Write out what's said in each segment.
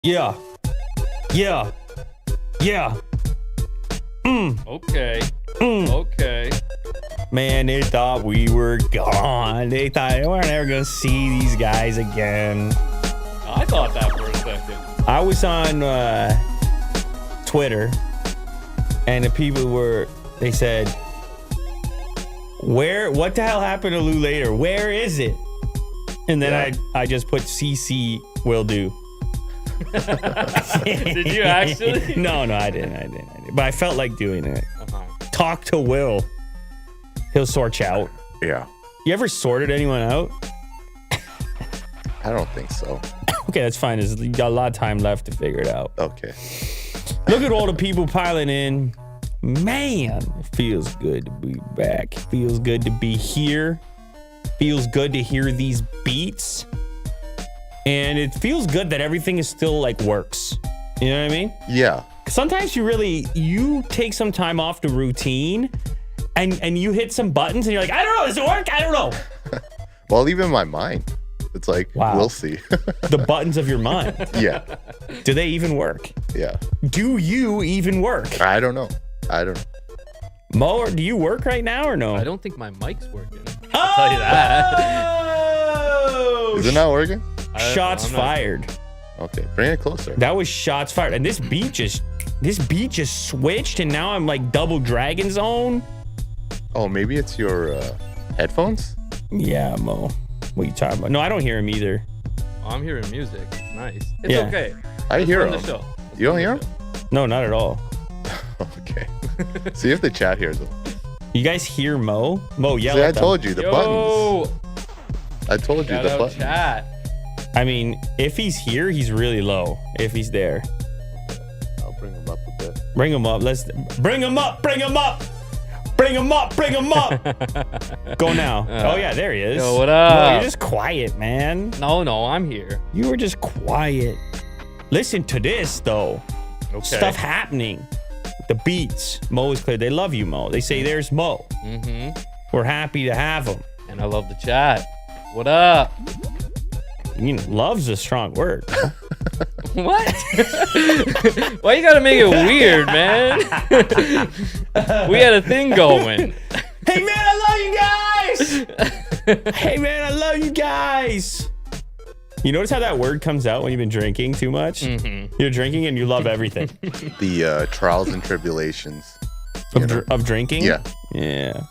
Yeah. Yeah. Yeah. Okay. Okay. Man, they thought we were gone. They thought we weren't ever going to see these guys again. I thought that for a second. I was on Twitter, and the people they said, what the hell happened to Lou later? Where is it? And then I just put CC will do. Did you actually? No, I didn't. But I felt like doing it. Uh-huh. Talk to Will. He'll sort you out. Yeah. You ever sorted anyone out? I don't think so. Okay, that's fine. You got a lot of time left to figure it out. Okay. Look at all the people piling in. Man, it feels good to be back. Feels good to be here. Feels good to hear these beats. And it feels good that everything is still like works. You know what I mean? Yeah. Sometimes you take some time off the routine and you hit some buttons and you're like, I don't know, does it work? I don't know. Well, even my mind. It's like, wow. We'll see. The buttons of your mind. Yeah. Do they even work? Yeah. Do you even work? I don't know. Mo, do you work right now or no? I don't think my mic's working. I'll tell you that. Is it not working? Shots fired. Okay, bring it closer. That was shots fired. And this beat just switched and now I'm like double dragon zone. Oh, maybe it's your headphones? Yeah, Mo. What are you talking about? No, I don't hear him either. I'm hearing music. Nice. It's Yeah. okay. I hear Run the him. show. You don't hear him? No, not at all. Okay. See if the chat hears him. You guys hear Mo? Mo, yell See, at I them. told you the buttons. I told you Shout the out buttons. chat. I mean, if he's here, he's really low. If he's there. I'll bring him up a bit. Bring him up. Let's bring him up. Bring him up. Bring him up. Bring him up. Go now. Oh, yeah, there he is. Yo, what up? No, you're just quiet, man. No, I'm here. You were just quiet. Listen to this, though. Okay. Stuff happening. The beats. Mo is clear. They love you, Mo. They say there's Mo. Mm-hmm. We're happy to have him. And I love the chat. What up? You know, love's a strong word. What? Why you gotta make it weird, man? We had a thing going. Hey, man, I love you guys. Hey, man, I love you guys. You notice how that word comes out when you've been drinking too much? Mm-hmm. You're drinking and you love everything. The trials and tribulations. Of drinking? Yeah. Yeah.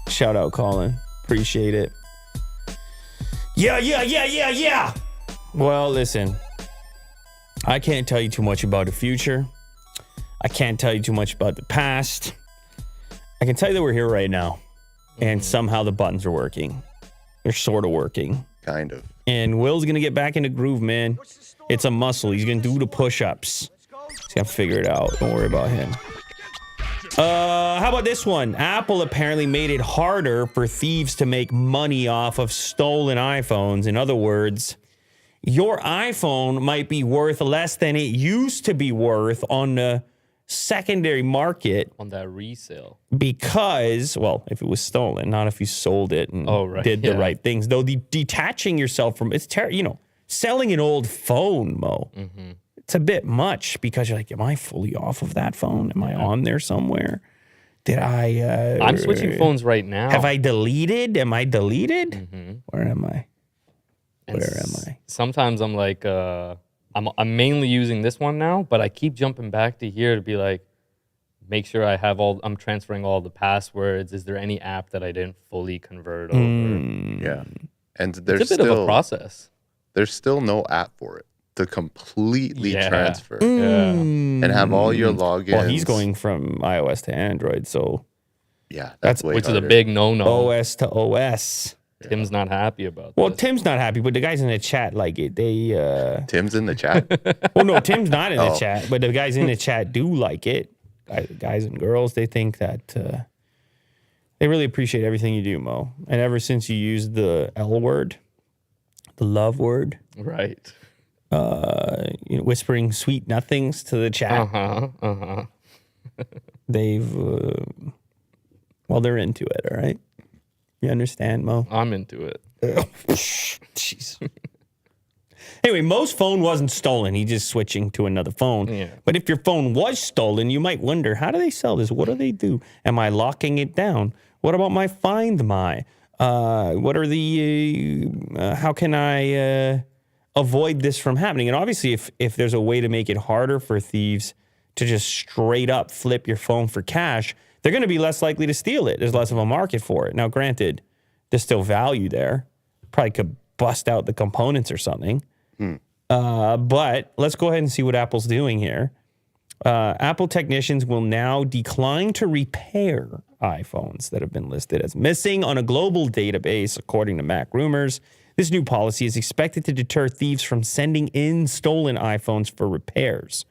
Shout out, Colin. Appreciate it. Yeah. Well, listen. I can't tell you too much about the future. I can't tell you too much about the past. I can tell you that we're here right now. And somehow the buttons are working. They're sort of working. Kind of. And Will's going to get back in the groove, man. It's a muscle. He's going to do the push-ups. He's going to figure it out. Don't worry about him. How about this one? Apple apparently made it harder for thieves to make money off of stolen iPhones. In other words, your iPhone might be worth less than it used to be worth on the secondary market. On that resale. Because, well, if it was stolen, not if you sold it and did the right things. Though detaching yourself from it's selling an old phone, Mo. Mm-hmm. It's a bit much because you're like, am I fully off of that phone? Am I on there somewhere? Did I? I'm switching phones right now. Have I deleted? Am I deleted? Mm-hmm. Where am I? And Where am I? Sometimes I'm like, I'm mainly using this one now, but I keep jumping back to here to be like, make sure I'm transferring all the passwords. Is there any app that I didn't fully convert over? Yeah. And there's It's a bit of a process. There's still no app for it to completely transfer Yeah. and have all your logins. Well, he's going from iOS to Android, so Yeah, that's way which harder. is a big no-no. OS to OS. Tim's not happy about Well, this. Tim's not happy, but the guys in the chat like it. Tim's in the chat. Well, no, Tim's not in the Oh. chat, but the guys in the chat do like it. Guys and girls, they think that they really appreciate everything you do, Mo. And ever since you used the L word, the love word, Right. whispering sweet nothings to the chat, they've, they're into it, all right? You understand, Mo? I'm into it. Jeez. Anyway, most phone wasn't stolen. He's just switching to another phone. Yeah. But if your phone was stolen, you might wonder, how do they sell this? What do they do? Am I locking it down? What about my Find My? What are the, how can I avoid this from happening? And obviously, if there's a way to make it harder for thieves to just straight up flip your phone for cash, they're going to be less likely to steal it. There's less of a market for it. Now, granted, there's still value there. Probably could bust out the components or something. But let's go ahead and see what Apple's doing here. Apple technicians will now decline to repair iPhones that have been listed as missing on a global database, according to Mac Rumors. This new policy is expected to deter thieves from sending in stolen iPhones for repairs.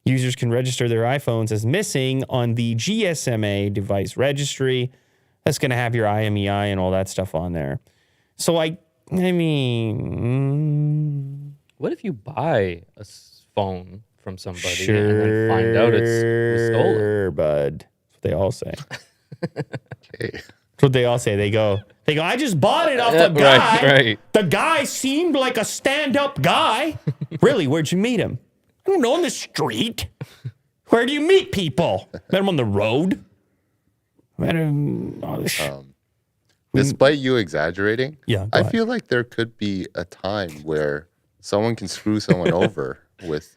Users can register their iPhones as missing on the GSMA device registry. That's going to have your IMEI and all that stuff on there. So I mean... What if you buy a phone from somebody Sure, and then find out it's stolen? bud. That's what they all say. Okay. That's what they all say. They go, I just bought it off a guy. Right. The guy seemed like a stand-up guy. Really, where'd you meet him? I don't know, on the street. Where do you meet people? Met him on the road. Met him... Despite you exaggerating, Yeah, go I ahead. feel like there could be a time where someone can screw someone over with,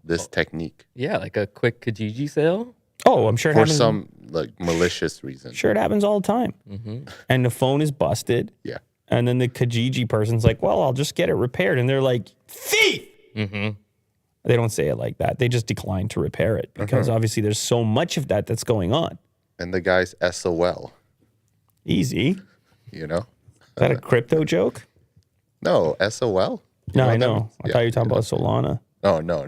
this technique Yeah, like a quick Kijiji sale. Oh, I'm sure it for happens. some like malicious reason. Sure, it happens all the time. And the phone is busted. Yeah. And then the Kijiji person's like, well, I'll just get it repaired. And they're like, thief! They don't say it like that. They just decline to repair it because obviously there's so much of that that's going on. And the guy's SOL, Easy. you know? Is that a crypto joke? No, SOL? You No, I what that know. means? I thought you were talking about Solana. Oh, no.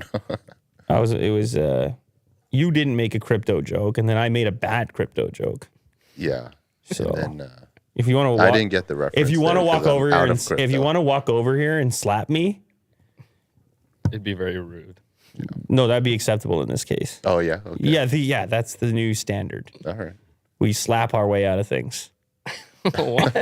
You didn't make a crypto joke, and then I made a bad crypto joke. Yeah. So And then, if you want to, I didn't get the reference. If you want to there walk 'cause I'm over here, out and, of crypto. if you want to walk over here and slap me, It'd be very rude. no, that'd be acceptable in this case. Oh, yeah. Okay. Yeah, that's the new standard. All right. We slap our way out of things. What?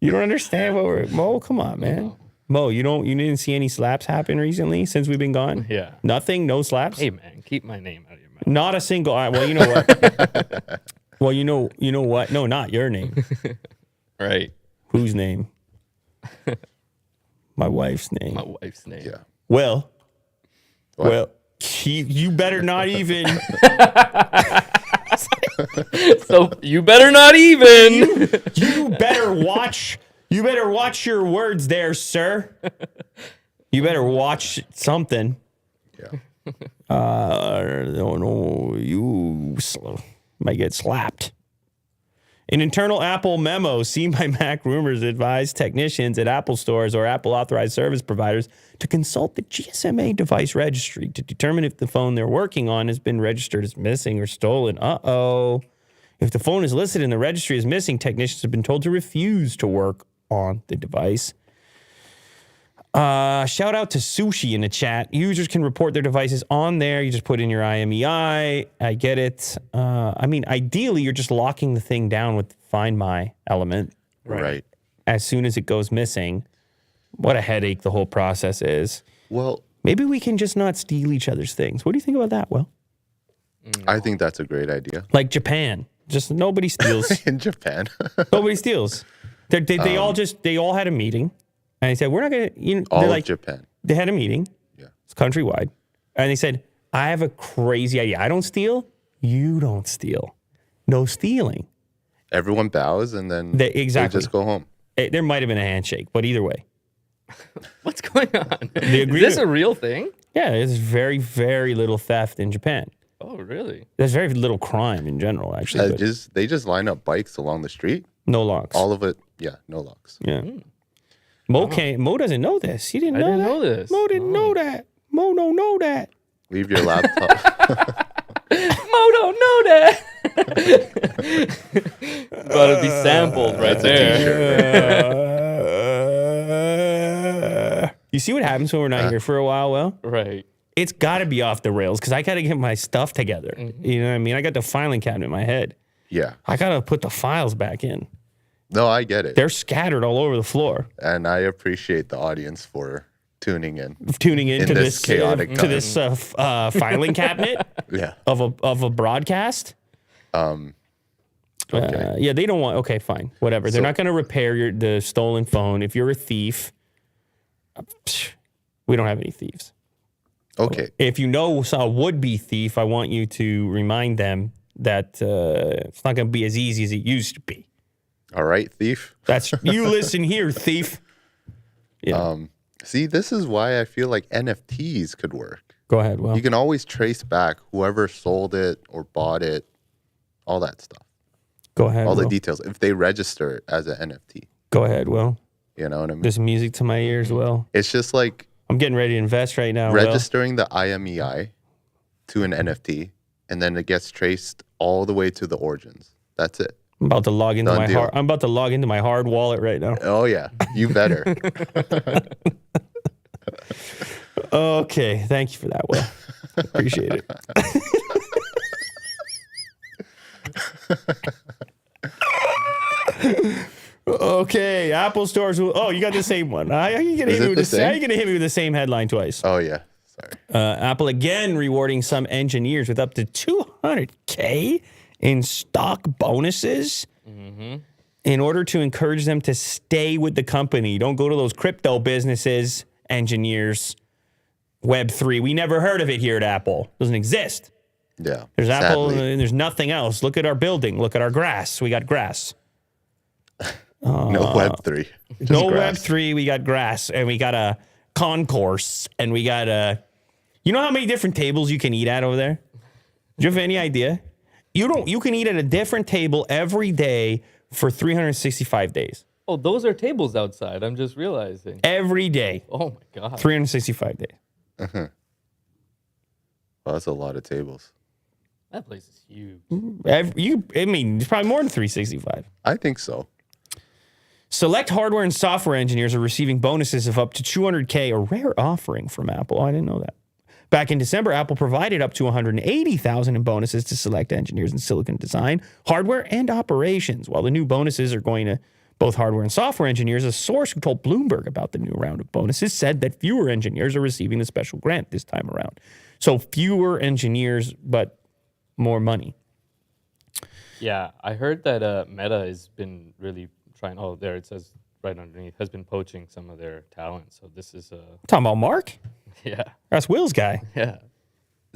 You don't understand what we're Mo? Come on, man. Mo, you didn't see any slaps happen recently since we've been gone? Yeah. Nothing? No slaps? Hey, man, keep my name out of your mouth. Not a single. Well, you know what? Well, you know what? No, not your name. Right. Whose name? My wife's name. My wife's name. Yeah. Well, What? well, you better not even. So you better not even. You better watch. You better watch your words there, sir. You better watch something. Yeah. No, might get slapped. An internal Apple memo seen by Mac Rumors advised technicians at Apple stores or Apple authorized service providers to consult the GSMA device registry to determine if the phone they're working on has been registered as missing or stolen. Uh-oh. If the phone is listed in the registry as missing, technicians have been told to refuse to work on the device. Shout out to Sushi in the chat. Users can report their devices on there. You just put in your IMEI. I get it. I mean, ideally, you're just locking the thing down with the Find My element Right. as soon as it goes missing. What a headache the whole process is. Well, Maybe we can just not steal each other's things. What do you think about that, Will? I think that's a great idea. Like Japan. Just nobody steals. In Japan. Nobody steals. They all had a meeting. And they said, we're not going to, All they're of like, Japan. they had a meeting. Yeah. It's countrywide. And they said, I have a crazy idea. I don't steal. You don't steal. No stealing. Everyone bows and then Exactly. they just go home. There might have been a handshake, but either way. What's going on? The Is this a real thing? Yeah, there's very, very little theft in Japan. Oh, really? There's very little crime in general, actually. But They just line up bikes along the street. no locks. All of it. Yeah, no locks. Yeah. Mo doesn't know this. He didn't I know didn't that. know this. Mo didn't know that. Mo don't know that. Leave your laptop. Mo don't know that. About to be sampled right there. You see what happens when we're not here for a while, Will? Right. It's got to be off the rails because I got to get my stuff together. You know what I mean? I got the filing cabinet in my head. Yeah. I got to put the files back in. No, I get it. They're scattered all over the floor. And I appreciate the audience for tuning in. Tuning into this this chaotic to time. this filing cabinet Yeah. of a broadcast. Okay. Yeah, they don't want. Okay, fine, whatever. They're not going to repair the stolen phone. If you're a thief, we don't have any thieves. Okay. If you know a would-be thief, I want you to remind them that it's not going to be as easy as it used to be. All right, thief. That's you. Listen here, thief. Yeah. See, this is why I feel like NFTs could work. Go ahead. Well, You can always trace back whoever sold it or bought it, all that stuff, go ahead. all the Will. details, if they register it as an NFT. Go ahead. Will. You know what I mean? There's music to my ears. Will. It's just like I'm getting ready to invest right now. Will. registering the IMEI to an NFT, and then it gets traced all the way to the origins. That's it. I'm about to log into Done my deal. hard. I'm about to log into my hard wallet right now. Oh, yeah. You better. Okay, thank you for that, Will. Appreciate it. Okay, Apple stores will. Oh, you got the same one. How you gonna Is hit me it with the the same? How you gonna hit me with the same headline twice? Oh, yeah. Sorry. Apple again rewarding some engineers with up to $200K in stock bonuses in order to encourage them to stay with the company. Don't go to those crypto businesses, engineers. Web3. We never heard of it here at Apple. Doesn't exist. Yeah. There's Apple sadly. and there's nothing else. Look at our building. Look at our grass. We got grass. No Web3. Just No grass. Web3. We got grass. And we got a concourse. And we got a... You know how many different tables you can eat at over there? Do you have any idea? You can eat at a different table every day for 365 days. Oh, those are tables outside. I'm just realizing. Every day. Oh my god. 365 days. Well, that's a lot of tables. That place is huge. It's probably more than 365. I think so. Select hardware and software engineers are receiving bonuses of up to $200K, a rare offering from Apple. Oh, I didn't know that. Back in December, Apple provided up to $180,000 in bonuses to select engineers in silicon design, hardware, and operations. While the new bonuses are going to both hardware and software engineers, a source who told Bloomberg about the new round of bonuses said that fewer engineers are receiving the special grant this time around. So fewer engineers, but more money. Yeah, I heard that Meta has been really trying. Oh, there it says right underneath, has been poaching some of their talent. So this is Talking about Mark? yeah, That's Will's guy. yeah.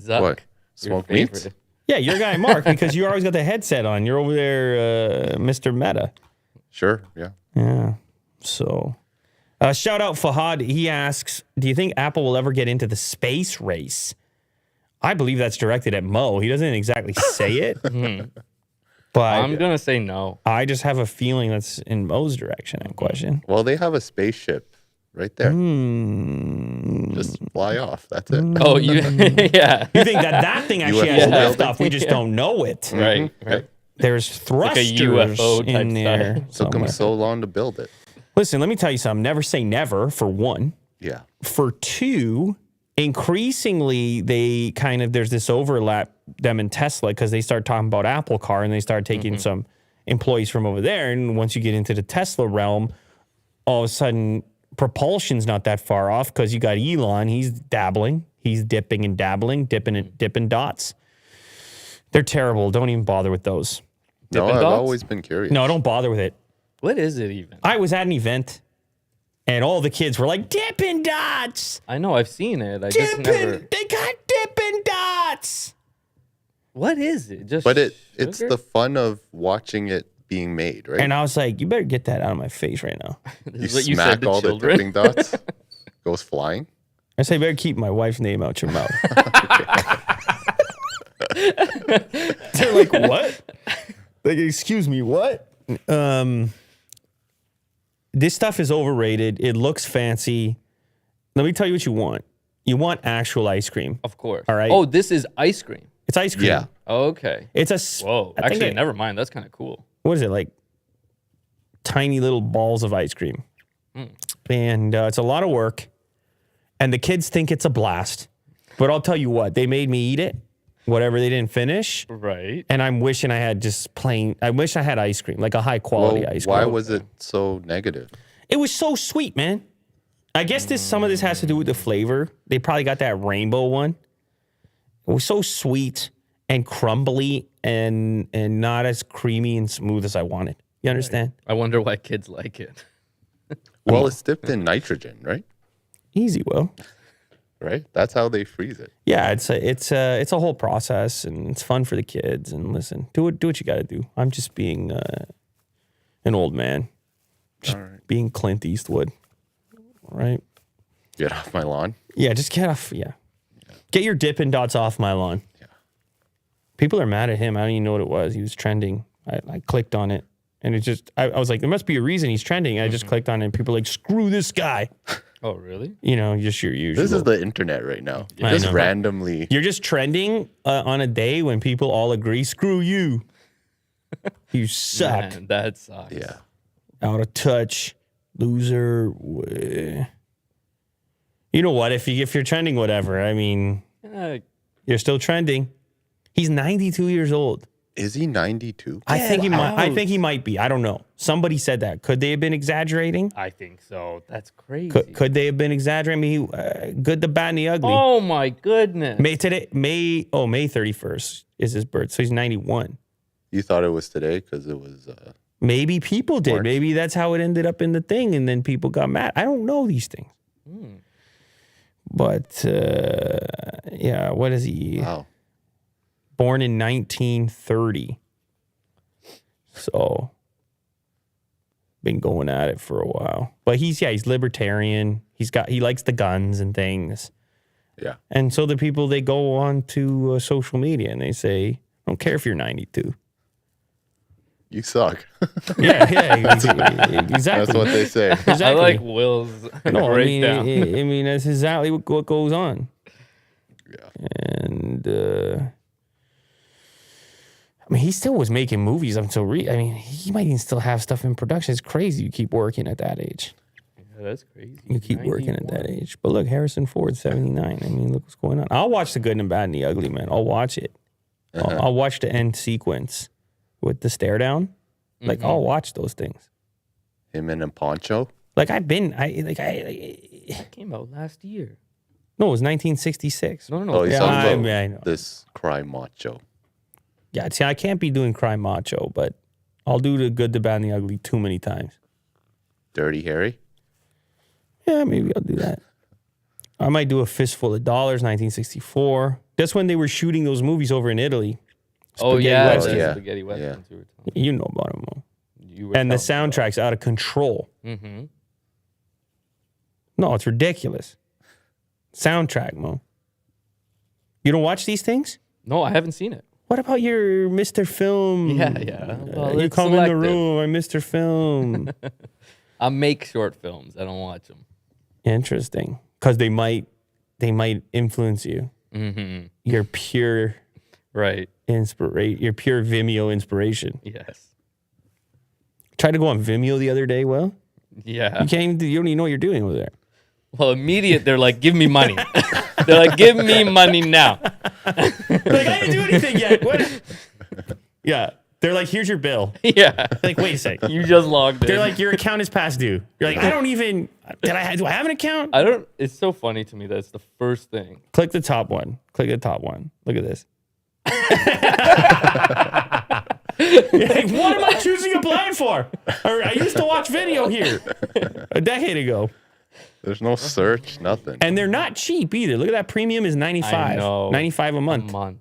Zuck, What? your Smoke meats? favorite. Yeah, your guy, Mark, because you always got the headset on. You're over there, Mr. Meta. Sure. Yeah. Yeah. So, shout out Fahad. He asks, do you think Apple will ever get into the space race? I believe that's directed at Mo. He doesn't exactly say it, but I'm gonna say no. I just have a feeling that's in Mo's direction. That question. Well, they have a spaceship right there. Just fly off. That's it. Oh, you yeah. You think that thing actually has UFO lift building? off? We just don't know it. Right, right. There's thrusters UFO type in there. Took them somewhere. so long to build it. Listen, let me tell you something. Never say never, for one. Yeah. For two, increasingly, there's this overlap, them and Tesla, because they start talking about Apple Car and they start taking some employees from over there. And once you get into the Tesla realm, all of a sudden, propulsion's not that far off because you got Elon. He's dabbling. He's dipping and dabbling, dipping dots. They're terrible. Don't even bother with those. No, Dippin' I've Dots? always been curious. No, don't bother with it. What is it even? I was at an event and all the kids were like, Dippin' Dots! I know I've seen it. I just never. They got Dippin' Dots! What is it? Just But it's sugar? the fun of watching it being made, right? And I was like, you better get that out of my face right now. This you is what you smack said to all children. the dipping dots, goes flying. I say, better keep my wife's name out your mouth. They're like, what? Like, excuse me, what? This stuff is overrated. It looks fancy. Let me tell you what you want. You want actual ice cream. Of course. All right. Oh, this is ice cream. It's ice cream. Yeah. Okay. It's a... Whoa. I think Actually, never mind. That's kind of cool. What is it, like tiny little balls of ice cream? And it's a lot of work. And the kids think it's a blast. But I'll tell you what, they made me eat it. whatever they didn't finish. Right. And I'm wishing I had I wish I had ice cream, like a high quality ice cream. Why was it so negative? It was so sweet, man. I guess some of this has to do with the flavor. They probably got that rainbow one. It was so sweet and crumbly and not as creamy and smooth as I wanted. You understand? I wonder why kids like it. Well, it's dipped in nitrogen, right? Easy, Will. Right? That's how they freeze it. Yeah, it's a whole process, and it's fun for the kids. And listen, do what you got to do. I'm just being an old man, just being Clint Eastwood, right? Get off my lawn. Yeah, just get off. Yeah, get your Dippin' Dots off my lawn. Yeah. People are mad at him. I don't even know what it was. He was trending. I clicked on it, and it just I was like, there must be a reason he's trending. I just clicked on it, and people are like, screw this guy. Oh, really? You know, just your usual. This is the internet right now. I Just know. randomly. You're just trending on a day when people all agree, screw you. You suck. Man, that sucks. Yeah. Out of touch. Loser. You know what? If you're trending, whatever. I mean, you're still trending. He's 92 years old. Is he 92? I think he might be. I don't know. Somebody said that. Could they have been exaggerating? I think so. That's crazy. Could they have been exaggerating? I mean, good, the bad, and the ugly. Oh my goodness. May 31st is his birth, so he's 91. You thought it was today because it was... Maybe people did. March. Maybe that's how it ended up in the thing, and then people got mad. I don't know these things. But, yeah, what is he? Wow. Born in 1930. So, been going at it for a while. But he's libertarian. He likes the guns and things. Yeah. And so the people, they go on to social media and they say, I don't care if you're 92. You suck. Yeah, exactly. That's what they say. Exactly. I like Will's breakdown. I mean, that's exactly what goes on. Yeah. And I mean, he still was making movies until I mean, he might even still have stuff in production. It's crazy. You keep working at that age. Yeah, that's crazy. You keep working at that age. But look, Harrison Ford, 79. I mean, look what's going on. I'll watch The Good and the Bad and the Ugly, man. I'll watch it. I'll watch the end sequence with the stare down. Like, I'll watch those things. Him in a poncho? Like, That came out last year. No, it was 1966. No. Oh, he's Yeah, talking about I know. this cry macho. Yeah, see, I can't be doing Cry Macho, but I'll do The Good, the Bad, and the Ugly too many times. Dirty Harry? Yeah, maybe I'll do that. I might do A Fistful of Dollars, 1964. That's when they were shooting those movies over in Italy. Oh, Spaghetti yeah. Western. The spaghetti westerns you were telling me. You know about them all. You were And the telling me soundtrack's out of control. about. Mm-hmm. No, it's ridiculous. Soundtrack, Mo. You don't watch these things? No, I haven't seen it. What about your Mr. Film? Yeah. Well, you it's come in selective. the room, I'm Mr. Film. I make short films. I don't watch them. Interesting. Because they might influence you. Mm-hmm. Your pure Right. your pure Vimeo inspiration. Yes. Tried to go on Vimeo the other day. Well, Yeah. you don't even know what you're doing over there. Well, they're like, give me money. They're like, give me money now. Like, I didn't do anything yet. What? Yeah. They're like, here's your bill. Yeah. Like, wait a sec. You just logged in. They're like, your account is past due. You're like, do I have an account? It's so funny to me that it's the first thing. Click the top one. Look at this. You're like, what am I choosing a blind for? Or, I used to watch video here a decade ago. There's no search, nothing. And they're not cheap either. Look at that. Premium is $95. I know. $95 a month.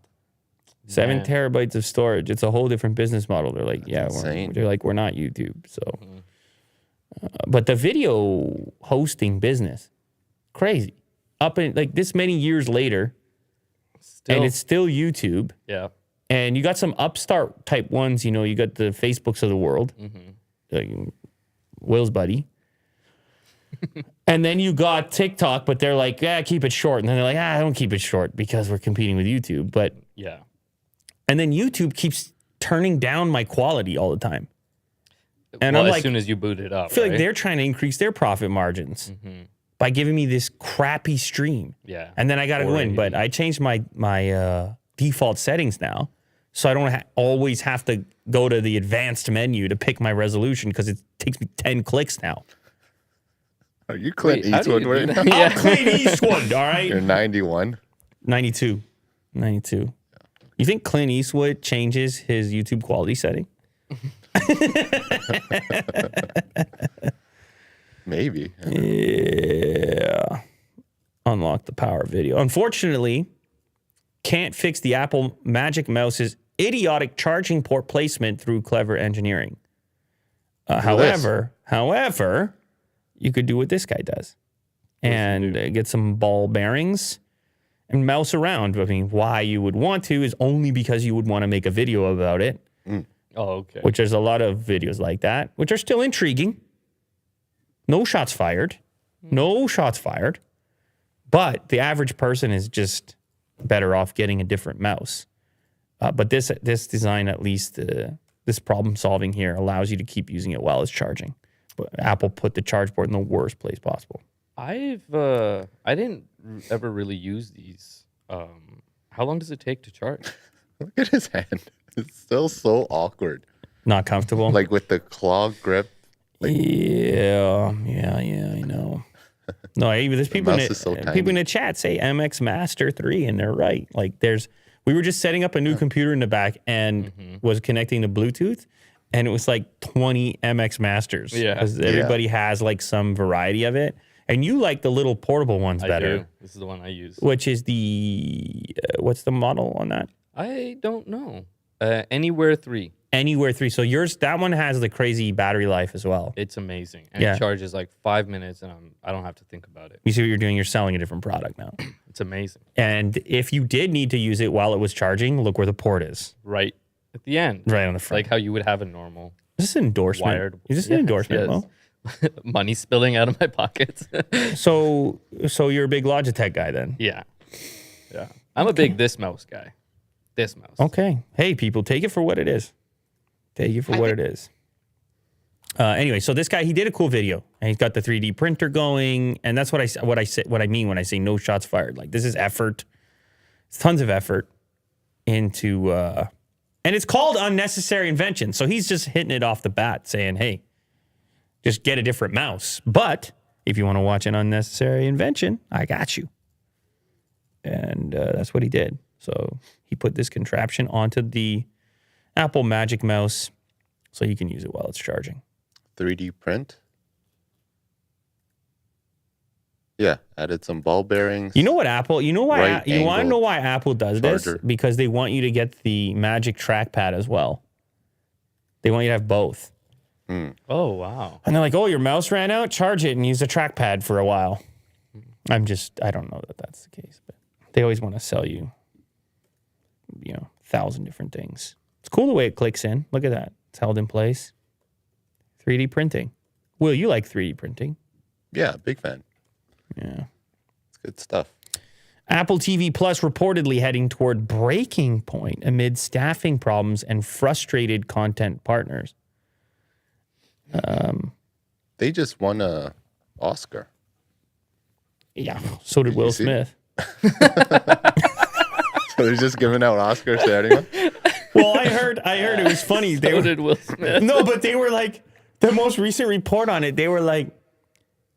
7 Man. terabytes of storage. It's a whole different business model. They're like, insane. we're not YouTube. So, but the video hosting business, crazy. Up in like this many years later, Still. and it's still YouTube. Yeah. And you got some upstart type ones. You know, you got the Facebooks of the world, like Will's buddy. And then you got TikTok, but they're like, keep it short. And then they're like, don't keep it short because we're competing with YouTube. But Yeah. and then YouTube keeps turning down my quality all the time. And Well, I'm as like, soon as you boot it up. I feel like right? they're trying to increase their profit margins by giving me this crappy stream. Yeah. And then I got to go in. 480. But I changed my default settings now. So I don't always have to go to the advanced menu to pick my resolution because it takes me 10 clicks now. Are you Clint Wait, how do Eastwood you right do now? that? Yeah. I'm Clint Eastwood, all right? You're 91. 92. You think Clint Eastwood changes his YouTube quality setting? Maybe. Yeah. Unlock the power video. Unfortunately, can't fix the Apple Magic Mouse's idiotic charging port placement through clever engineering. However, you could do what this guy does and get some ball bearings and mouse around. I mean, why you would want to is only because you would want to make a video about it. Oh, okay. Which there's a lot of videos like that, which are still intriguing. No shots fired. No shots fired. But the average person is just better off getting a different mouse. But this design, at least, this problem solving here allows you to keep using it while it's charging. But Apple put the charge port in the worst place possible. I didn't ever really use these. How long does it take to charge? Look at his hand. It's still so awkward. Not comfortable. Like with the claw grip. Yeah, I know. No, there's people in mouse is so people in tiny. the chat say MX Master 3, and they're right. Like we were just setting up a new computer in the back and was connecting to Bluetooth, and it was like 20 MX Masters. Yeah. Because everybody has like some variety of it. And you like the little portable ones better. I do. This is the one I use. Which is the, what's the model on that? I don't know. Anywhere 3. Anywhere 3. So that one has the crazy battery life as well. It's amazing. And Yeah. it charges like 5 minutes, and I don't have to think about it. You see what you're doing? You're selling a different product now. It's amazing. And if you did need to use it while it was charging, look where the port is. Right at the end. Right on the front. Like how you would have a normal Is this an endorsement? wired. Is this an endorsement, yes. Mo? Money spilling out of my pockets. So you're a big Logitech guy then? Yeah. I'm a big this mouse guy. This mouse. Okay. Hey, people, take it for what it is. Take it for what it is. Anyway, so this guy, he did a cool video, and he's got the 3D printer going, and that's what I mean when I say no shots fired. Like, this is effort. It's tons of effort into, and it's called unnecessary invention. So he's just hitting it off the bat, saying, "Hey, just get a different mouse." But if you want to watch an unnecessary invention, I got you. And that's what he did. So he put this contraption onto the Apple Magic Mouse so you can use it while it's charging. 3D print. Yeah, added some ball bearings. You know what Apple, you want to Right-angled know why Apple does this? charger. Because they want you to get the Magic Trackpad as well. They want you to have both. Oh, wow. And they're like, "Oh, your mouse ran out? Charge it and use a trackpad for a while." I don't know that that's the case, but they always want to sell you, 1,000 different things. It's cool the way it clicks in. Look at that. It's held in place. 3D printing. Will, you like 3D printing? Yeah, big fan. Yeah. It's good stuff. Apple TV Plus reportedly heading toward breaking point amid staffing problems and frustrated content partners. They just won a Oscar. Yeah, so did Will see? Smith. So they're just giving out Oscars to anyone? Well, I heard it was funny. So did Will Smith. No, but they were like, the most recent report on it, they were like,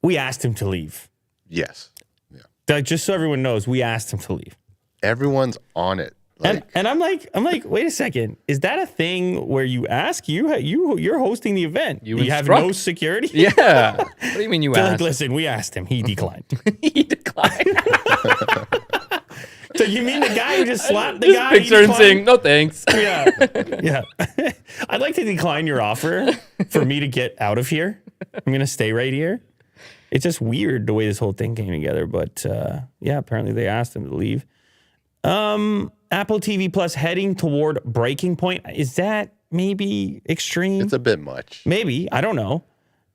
we asked him to leave. Yes. Yeah. Like, just so everyone knows, we asked him to leave. Everyone's on it. Like, And I'm like, wait a second. Is that a thing where you ask you're hosting the event? You have instruct. no security? Yeah. What do you mean you They're like, asked? listen, we asked him. He declined. He declined. So you mean the guy who just slapped the Just guy? he picture him declined? saying, "No thanks." Yeah. I'd like to decline your offer for me to get out of here. I'm going to stay right here. It's just weird the way this whole thing came together. But yeah, apparently they asked him to leave. Apple TV Plus heading toward breaking point. Is that maybe extreme? it's a bit much. Maybe. I don't know.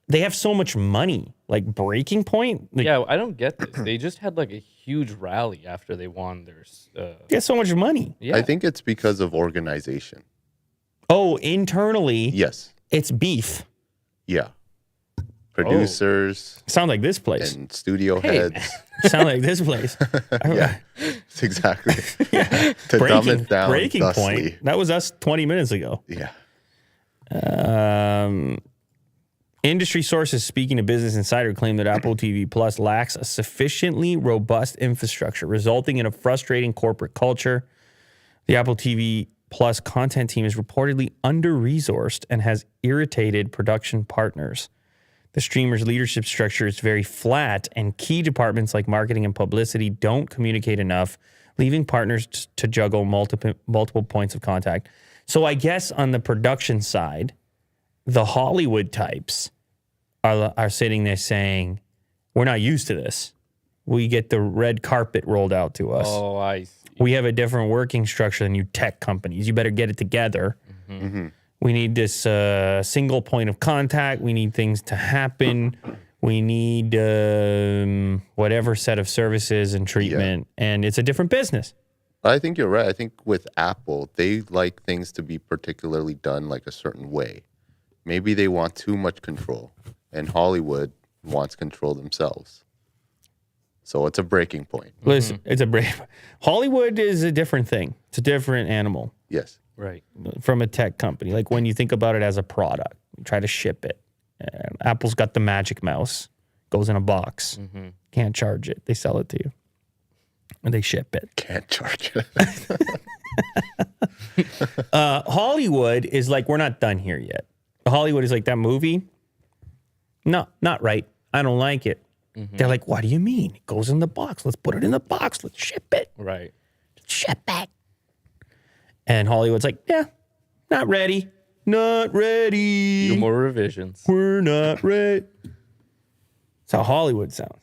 They have so much money. Like breaking point? Like, Yeah, I don't get this. They just had like a huge rally after they won their. they have so much money. Yeah. I think it's because of organization. Oh, internally, Yes. it's beef. Yeah. Producers Sound like this place. and studio Hey, heads. Sound like this place. Exactly. To dumb it down breaking thusly. point. That was us 20 minutes ago. Yeah. Industry sources speaking to Business Insider claim that Apple TV Plus lacks a sufficiently robust infrastructure, resulting in a frustrating corporate culture. The Apple TV Plus content team is reportedly under-resourced and has irritated production partners. The streamer's leadership structure is very flat, and key departments like marketing and publicity don't communicate enough, leaving partners to juggle multiple points of contact. So I guess on the production side, the Hollywood types are sitting there saying, we're not used to this. We get the red carpet rolled out to us. Oh, I see. We have a different working structure than you tech companies. You better get it together. Mm-hmm. We need this single point of contact. We need things to happen. We need whatever set of services and treatment. Yeah. And it's a different business. I think you're right. I think with Apple, they like things to be particularly done like a certain way. Maybe they want too much control, and Hollywood wants control themselves. So it's a breaking point. Listen, it's a break. Hollywood is a different thing. It's a different animal. Yes. Right. From a tech company. Like when you think about it as a product, you try to ship it. Apple's got the Magic Mouse. Goes in a box. Mm-hmm. Can't charge it. They sell it to you. And they ship it. Can't charge it. Hollywood is like, we're not done here yet. Hollywood is like, that movie? No, not right. I don't like it. Mm-hmm. They're like, what do you mean? It goes in the box. Let's put it in the box. Let's ship it. Right. Ship it. And Hollywood's like, yeah, not ready. Not ready. No more revisions. We're not ready. That's how Hollywood sounds.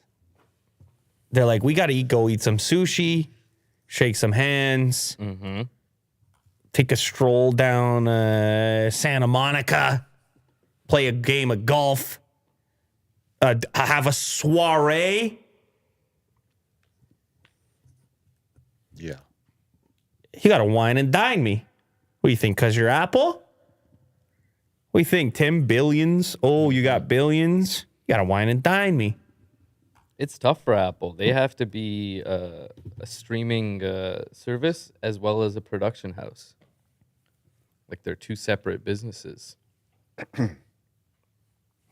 They're like, we got to go eat some sushi, shake some hands, take a stroll down Santa Monica, play a game of golf, have a soiree. Yeah. You got to wine and dine me. What do you think, because you're Apple? What do you think, Tim? Billions? Oh, you got billions? You got to wine and dine me. It's tough for Apple. They have to be a streaming service as well as a production house. Like they're two separate businesses. Got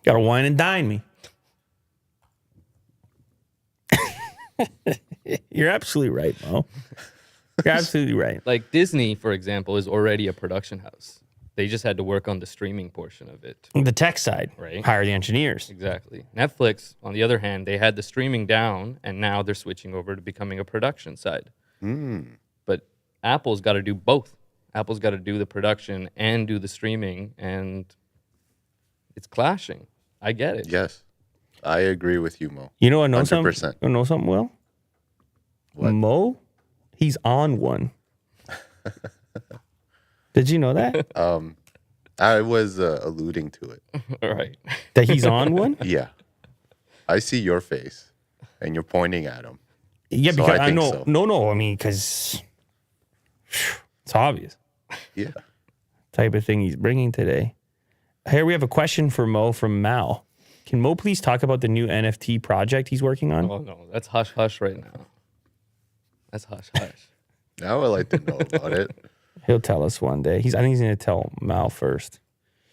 to wine and dine me. You're absolutely right, Mo. You're absolutely right. Like Disney, for example, is already a production house. They just had to work on the streaming portion of it. The tech side, right? Hire the engineers. Exactly. Netflix, on the other hand, they had the streaming down, and now they're switching over to becoming a production side. But Apple's got to do both. Apple's got to do the production and do the streaming, and it's clashing. I get it. Yes. I agree with you, Mo. You know what? Know 100%. something? You know something, Will? What? Mo, he's on one. Did you know that? I was alluding to it. All right. That he's on one? Yeah. I see your face, and you're pointing at him. Yeah, So because I I think know. so. No. I mean, because it's obvious. Yeah. Type of thing he's bringing today. Here we have a question for Mo from Mal. Can Mo please talk about the new NFT project he's working on? Oh, no. That's hush-hush right now. That's hush-hush. Now I'd like to know about it. He'll tell us one day. I think he's going to tell Mal first.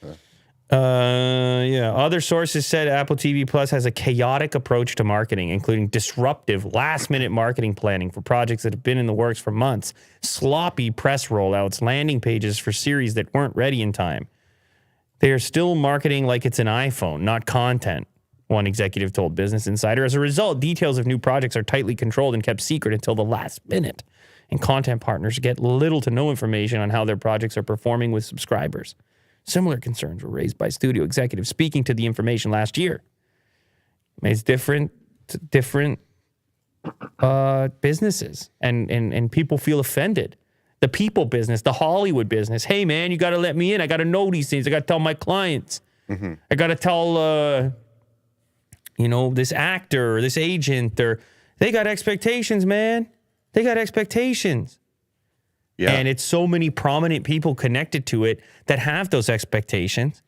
Yeah. Other sources said Apple TV Plus has a chaotic approach to marketing, including disruptive last-minute marketing planning for projects that have been in the works for months, sloppy press rollouts, landing pages for series that weren't ready in time. They are still marketing like it's an iPhone, not content, one executive told Business Insider. As a result, details of new projects are tightly controlled and kept secret until the last minute. And content partners get little to no information on how their projects are performing with subscribers. Similar concerns were raised by studio executives speaking to the information last year. It's different businesses, and people feel offended. The people business, the Hollywood business. Hey, man, you got to let me in. I got to know these things. I got to tell my clients. I got to tell, this actor or this agent, or they got expectations, man. They got expectations. Yeah. And it's so many prominent people connected to it that have those expectations.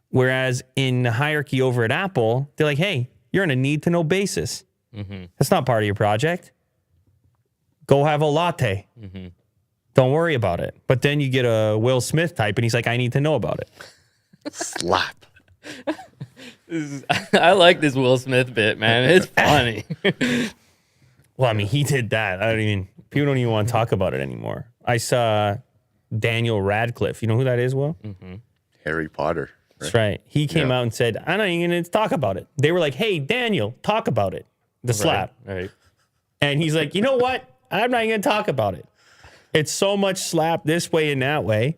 Whereas in the hierarchy over at Apple, they're like, hey, you're on a need-to-know basis. That's not part of your project. Go have a latte. Mm-hmm. Don't worry about it. But then you get a Will Smith type, and he's like, I need to know about it. Slap. I like this Will Smith bit, man. It's funny. Well, I mean, he did that. People don't even want to talk about it anymore. I saw Daniel Radcliffe. You know who that is, Will? Mm-hmm. Harry Potter. Right? That's right. He came out and said, I'm not even going to talk about it. They were like, hey, Daniel, talk about it. The slap. Right. And he's like, you know what? I'm not even going to talk about it. It's so much slap this way and that way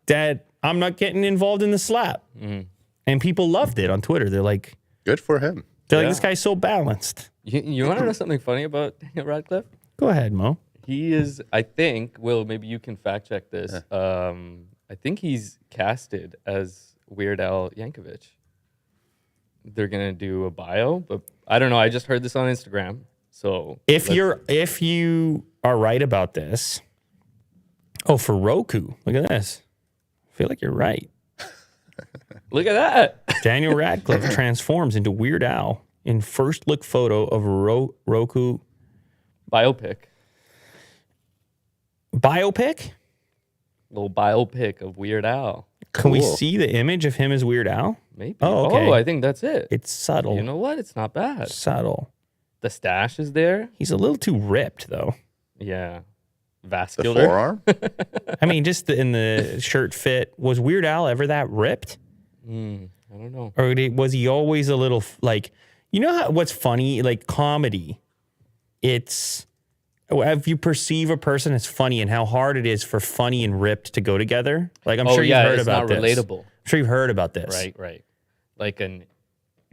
that I'm not getting involved in the slap. Mm-hmm. And people loved it on Twitter. They're like, good for him. They're like, this guy's so balanced. You want to know something funny about Daniel Radcliffe? Go ahead, Mo. He is, I think, Will, maybe you can fact check this. I think he's casted as Weird Al Yankovic. They're going to do a bio, but I don't know. I just heard this on Instagram. So if you are right about this, for Roku, look at this. I feel like you're right. Look at that. Daniel Radcliffe transforms into Weird Al in first look photo of Roku biopic. Biopic? Little biopic of Weird Al. Can we see the image of him as Weird Al? Maybe. Oh, okay. Oh, I think that's it. It's subtle. You know what? It's not bad. Subtle. The stash is there. He's a little too ripped, though. Yeah. The Vascular. forearm? I mean, just in the shirt fit. Was Weird Al ever that ripped? I don't know. Or was he always a little, like, you know what's funny? Like, comedy. It's, if you perceive a person as funny and how hard it is for funny and ripped to go together. Like, I'm sure you've heard about this. It's not relatable. I'm sure you've heard about this. Right. Like an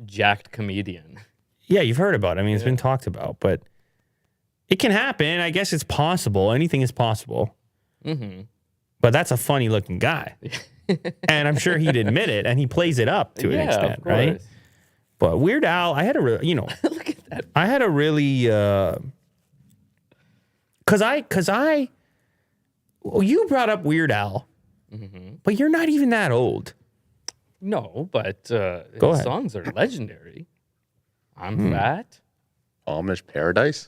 jacked comedian. Yeah, you've heard about it. I mean, it's been talked about, but it can happen. I guess it's possible. Anything is possible. Mm-hmm. But that's a funny looking guy. And I'm sure he'd admit it, and he plays it up to an extent, right? But Weird Al, I had a look at that. I had a really, you brought up Weird Al, but you're not even that old. No, but Go his ahead. songs are legendary. I'm fat. Amish Paradise?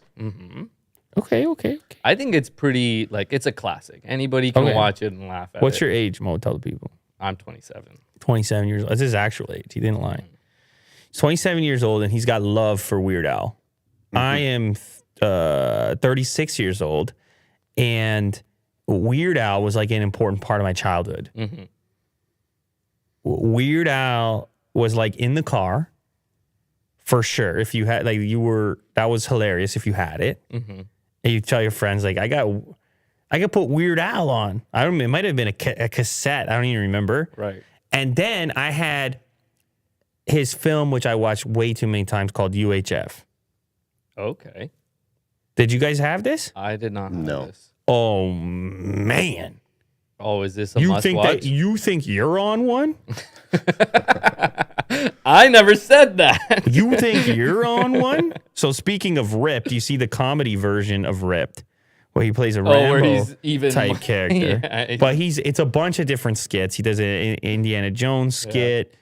Okay. I think it's pretty, like, it's a classic. Anybody can watch it and laugh at it. What's your age, Mo? Tell the people. I'm 27. 27 years old. That's his actual age. He didn't lie. He's 27 years old, and he's got love for Weird Al. I am 36 years old, and Weird Al was like an important part of my childhood. Weird Al was like in the car, for sure. If you had, like, that was hilarious if you had it. And you tell your friends, like, I could put Weird Al on. It might have been a cassette. I don't even remember. Right. And then I had his film, which I watched way too many times, called UHF. Okay. Did you guys have this? I did not have this. Oh, man. Oh, is this a must watch? You think you're on one? I never said that. You think you're on one? So speaking of Ripped, you see the comedy version of Ripped, where he plays a Rambo type character. Yeah. But it's a bunch of different skits. He does an Indiana Jones skit.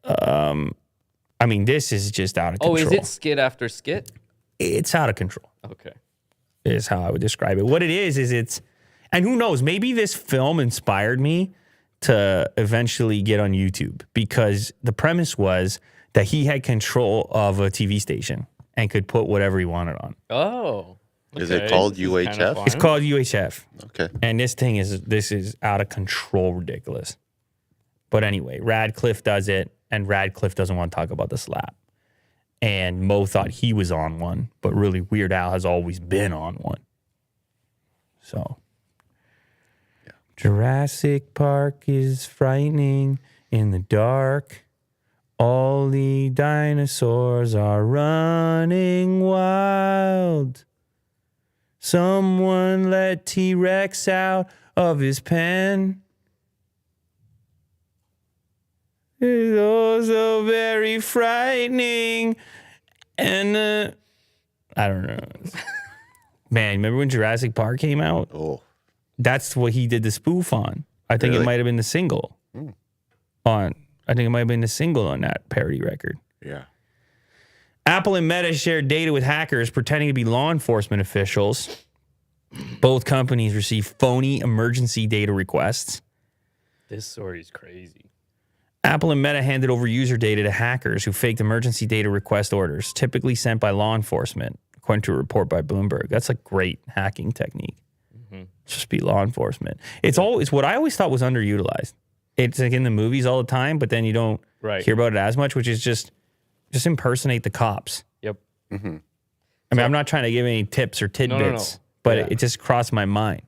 I mean, this is just out of control. Oh, is it skit after skit? It's out of control. Okay. Is how I would describe it. What it is it's, and who knows, maybe this film inspired me to eventually get on YouTube, because the premise was that he had control of a TV station and could put whatever he wanted on. Oh. Okay. Is it called This is UHF? kinda fun. It's called UHF. Okay. And this is out of control ridiculous. But anyway, Radcliffe does it, and Radcliffe doesn't want to talk about the slap. And Mo thought he was on one, but really Weird Al has always been on one. So, Jurassic Park is frightening in the dark. All the dinosaurs are running wild. Someone let T-Rex out of his pen. It's also very frightening. And I don't know. Man, remember when Jurassic Park came out? Oh. That's what he did the spoof on. I think it might have been the single on that parody record. Yeah. Apple and Meta shared data with hackers pretending to be law enforcement officials Both companies received phony emergency data requests. This story is crazy. Apple and Meta handed over user data to hackers who faked emergency data request orders, typically sent by law enforcement, according to a report by Bloomberg. That's a great hacking technique. Just be law enforcement. It's always what I always thought was underutilized. It's like in the movies all the time, but then you don't hear about it as much, which is just impersonate the cops. Yep. I mean, I'm not trying to give any tips or tidbits, but it just crossed my mind.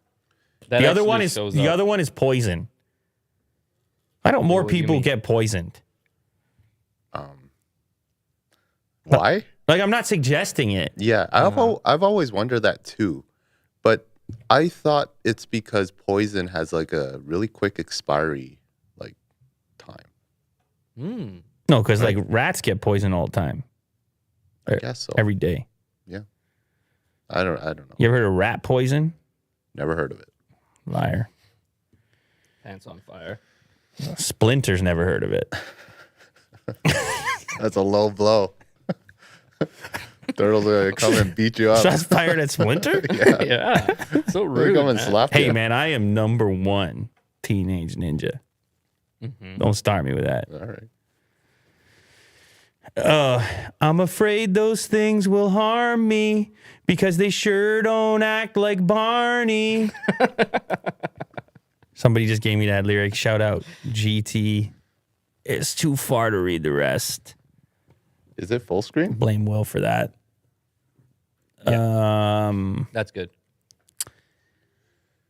The other one is poison. Why don't more people get poisoned? Why? Like, I'm not suggesting it. Yeah, I've always wondered that too, but I thought it's because poison has like a really quick expiry like time. No, because like rats get poisoned all the time. I guess so. Every day. Yeah. I don't know. You ever heard of rat poison? Never heard of it. Liar. Pants on fire. Splinters never heard of it. That's a low blow. Turtles are gonna come and beat you up. Shots fired at Splinter? Yeah. So rude. Come and slap you. Hey, man, I am number one teenage ninja. Don't start me with that. All right. I'm afraid those things will harm me because they sure don't act like Barney. Somebody just gave me that lyric. Shout out GT. It's too far to read the rest. Is it full screen? Blame Will for that. That's good.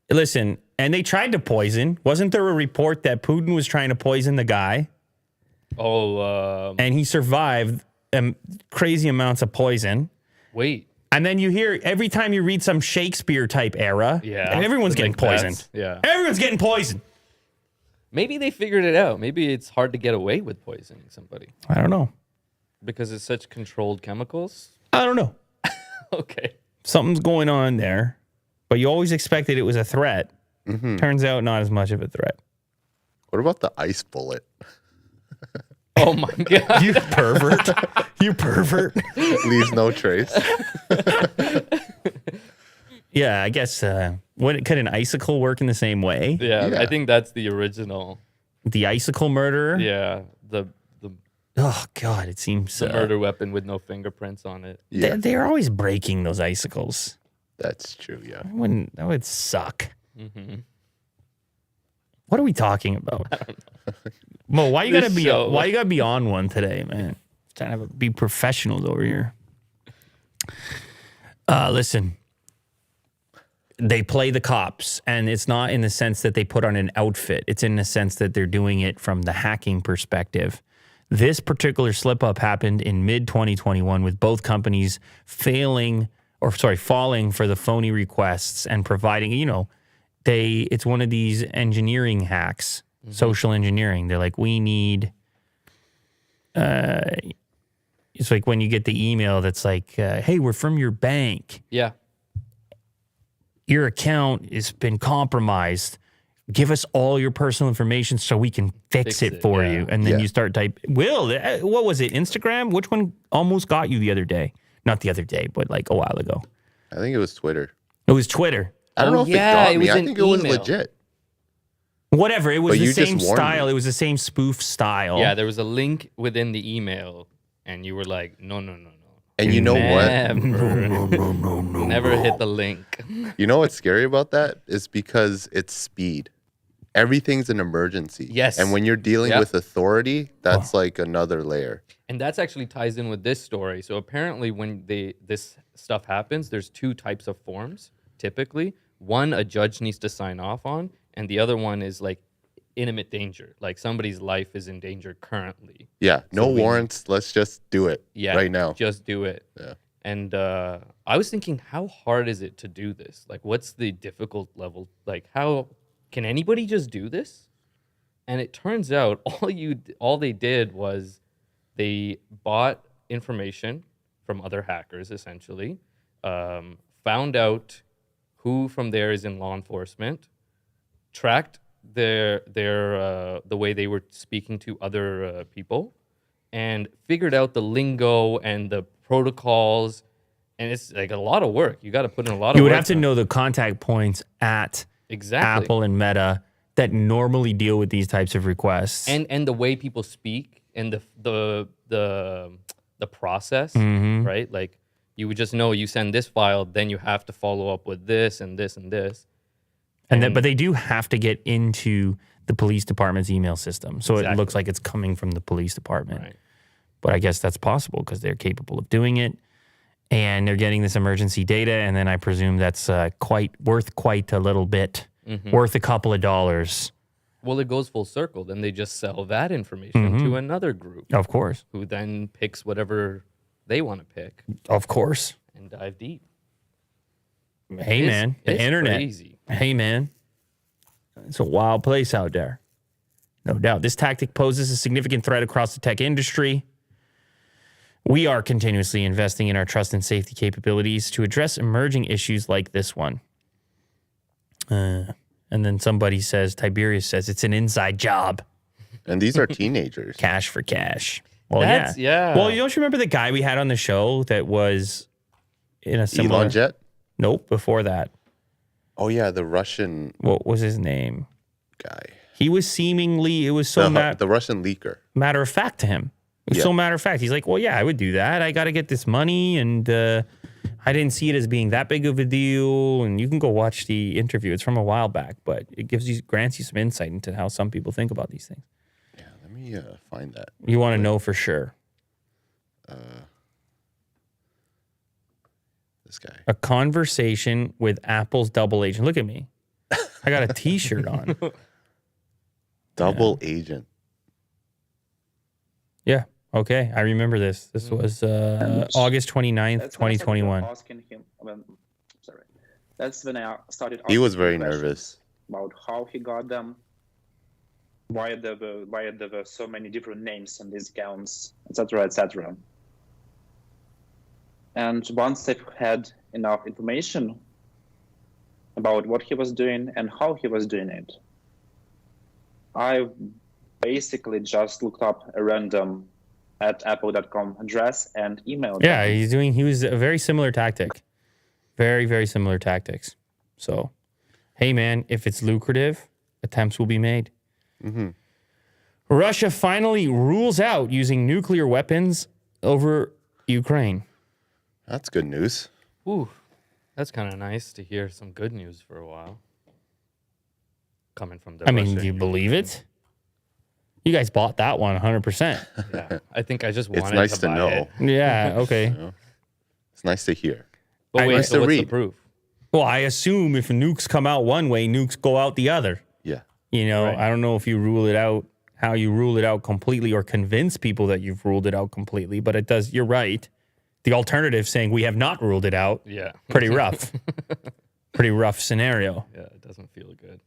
Listen, and they tried to poison. Wasn't there a report that Putin was trying to poison the guy? And he survived crazy amounts of poison. Wait. And then you hear every time you read some Shakespeare type era, and everyone's getting poisoned. Yeah. Everyone's getting poisoned. Maybe they figured it out. Maybe it's hard to get away with poisoning somebody. I don't know. Because it's such controlled chemicals? I don't know. Okay. Something's going on there, but you always expected it was a threat. Turns out not as much of a threat. What about the ice bullet? Oh my God. You pervert. You pervert. Leaves no trace. Yeah, I guess could an icicle work in the same way? Yeah, I think that's the original. The icicle murderer? Yeah. The Oh, God, it seems... the murder weapon with no fingerprints on it. Yeah, They're always breaking those icicles. that's true. Yeah. That would suck. What are we talking about? Mo, why you gotta be on one today, man? Trying to be professionals over here. Listen, they play the cops, and it's not in the sense that they put on an outfit. It's in the sense that they're doing it from the hacking perspective. This particular slip up happened in mid 2021 with both companies falling for the phony requests and providing, it's one of these engineering hacks, social engineering. They're like, we need, it's like when you get the email that's like, hey, we're from your bank. Yeah. Your account has been compromised. Give us all your personal information so we can fix it for you. And then you start typing. Will, what was it? Instagram? Which one almost got you the other day? Not the other day, but like a while ago. I think it was Twitter. It was Twitter. I don't know if it got me. I think it was legit. Whatever. It was the same style. Me. It was the same spoof style. Yeah, there was a link within the email, and you were like, no. And you know what? Never hit the link. You know what's scary about that is because it's speed. Everything's an emergency. Yes. And when you're dealing with authority, that's like another layer. And that's actually ties in with this story. So apparently when this stuff happens, there's two types of forms, typically. One, a judge needs to sign off on, and the other one is like imminent danger. Like somebody's life is in danger currently. Yeah, no warrants. Let's just do it right now. Just do it. Yeah. And I was thinking, how hard is it to do this? Like, what's the difficult level? Like, how can anybody just do this? And it turns out all they did was they bought information from other hackers, essentially, found out who from there is in law enforcement, tracked the way they were speaking to other people, and figured out the lingo and the protocols And it's like a lot of work. You got to put in a lot of work. You would have to know the contact points at exactly Apple and Meta that normally deal with these types of requests. and the way people speak and the process, Mm-hmm. right? Like you would just know you send this file, then you have to follow up with this and this and this. But they do have to get into the police department's email system. So it looks like it's coming from the police department. Right. But I guess that's possible because they're capable of doing it. And they're getting this emergency data. And then I presume that's worth quite a little bit, worth a couple of dollars. Well, it goes full circle. Then they just sell that information to another group. Of course. Who then picks whatever they want to pick. Of course. And dive deep. Hey, man. The internet. Crazy. Hey, man. It's a wild place out there. No doubt. This tactic poses a significant threat across the tech industry. We are continuously investing in our trust and safety capabilities to address emerging issues like this one. And then somebody says, Tiberius says, it's an inside job. And these are teenagers. Cash for cash. Well, Yeah. Well, don't you remember the guy we had on the show that was in a similar... Elon Jet? Nope, before that. Oh, yeah, the Russian What was his name? guy. He was seemingly... It was so The Russian leaker. matter of fact to him. It was so matter of fact. He's like, well, yeah, I would do that. I got to get this money, and I didn't see it as being that big of a deal. And you can go watch the interview. It's from a while back, but it grants you some insight into how some people think about these things. Yeah, let me find that. You want to know for sure. This guy. A conversation with Apple's double agent. Look at me. I got a T-shirt on. Double agent. Yeah. Okay. I remember this. This was August 29th, 2021. Asking him, sorry. That's when I started He was asking very him questions nervous. about how he got them, why there were so many different names in these accounts, etc., etc. And once I've had enough information about what he was doing and how he was doing it, I basically just looked up a random at apple.com address and emailed Yeah, them. he was a very similar tactic. Very, very similar tactics. So, hey, man, if it's lucrative, attempts will be made. Mm-hmm. Russia finally rules out using nuclear weapons over Ukraine. That's good news. Ooh, that's kind of nice to hear some good news for a while. Coming from the I mean, Russian do you Ukraine. believe it? You guys bought that one 100%. Yeah, I think I just wanted It's nice to buy know. it. Yeah, okay. It's nice to hear. But wait, nice so to what's the read. proof? Well, I assume if nukes come out one way, nukes go out the other. Yeah. You know, Right. I don't know if you rule it out, how you rule it out completely or convince people that you've ruled it out completely, but it does, you're right. The alternative saying we have not ruled it out, Yeah. pretty rough. Pretty rough scenario. Yeah, it doesn't feel good.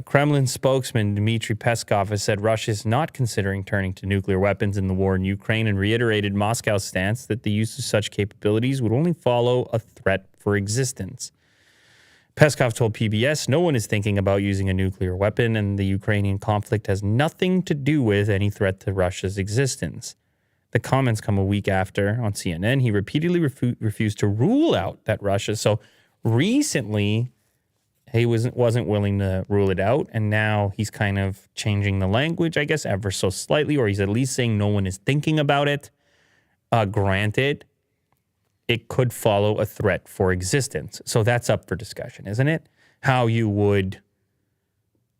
Kremlin spokesman Dmitry Peskov has said Russia is not considering turning to nuclear weapons in the war in Ukraine and reiterated Moscow's stance that the use of such capabilities would only follow a threat for existence. Peskov told PBS no one is thinking about using a nuclear weapon, and the Ukrainian conflict has nothing to do with any threat to Russia's existence. The comments come a week after, on CNN, he repeatedly refused to rule out that Russia. So recently, he wasn't willing to rule it out, and now he's kind of changing the language, I guess, ever so slightly, or he's at least saying no one is thinking about it. Granted, it could follow a threat for existence. So that's up for discussion, isn't it? How you would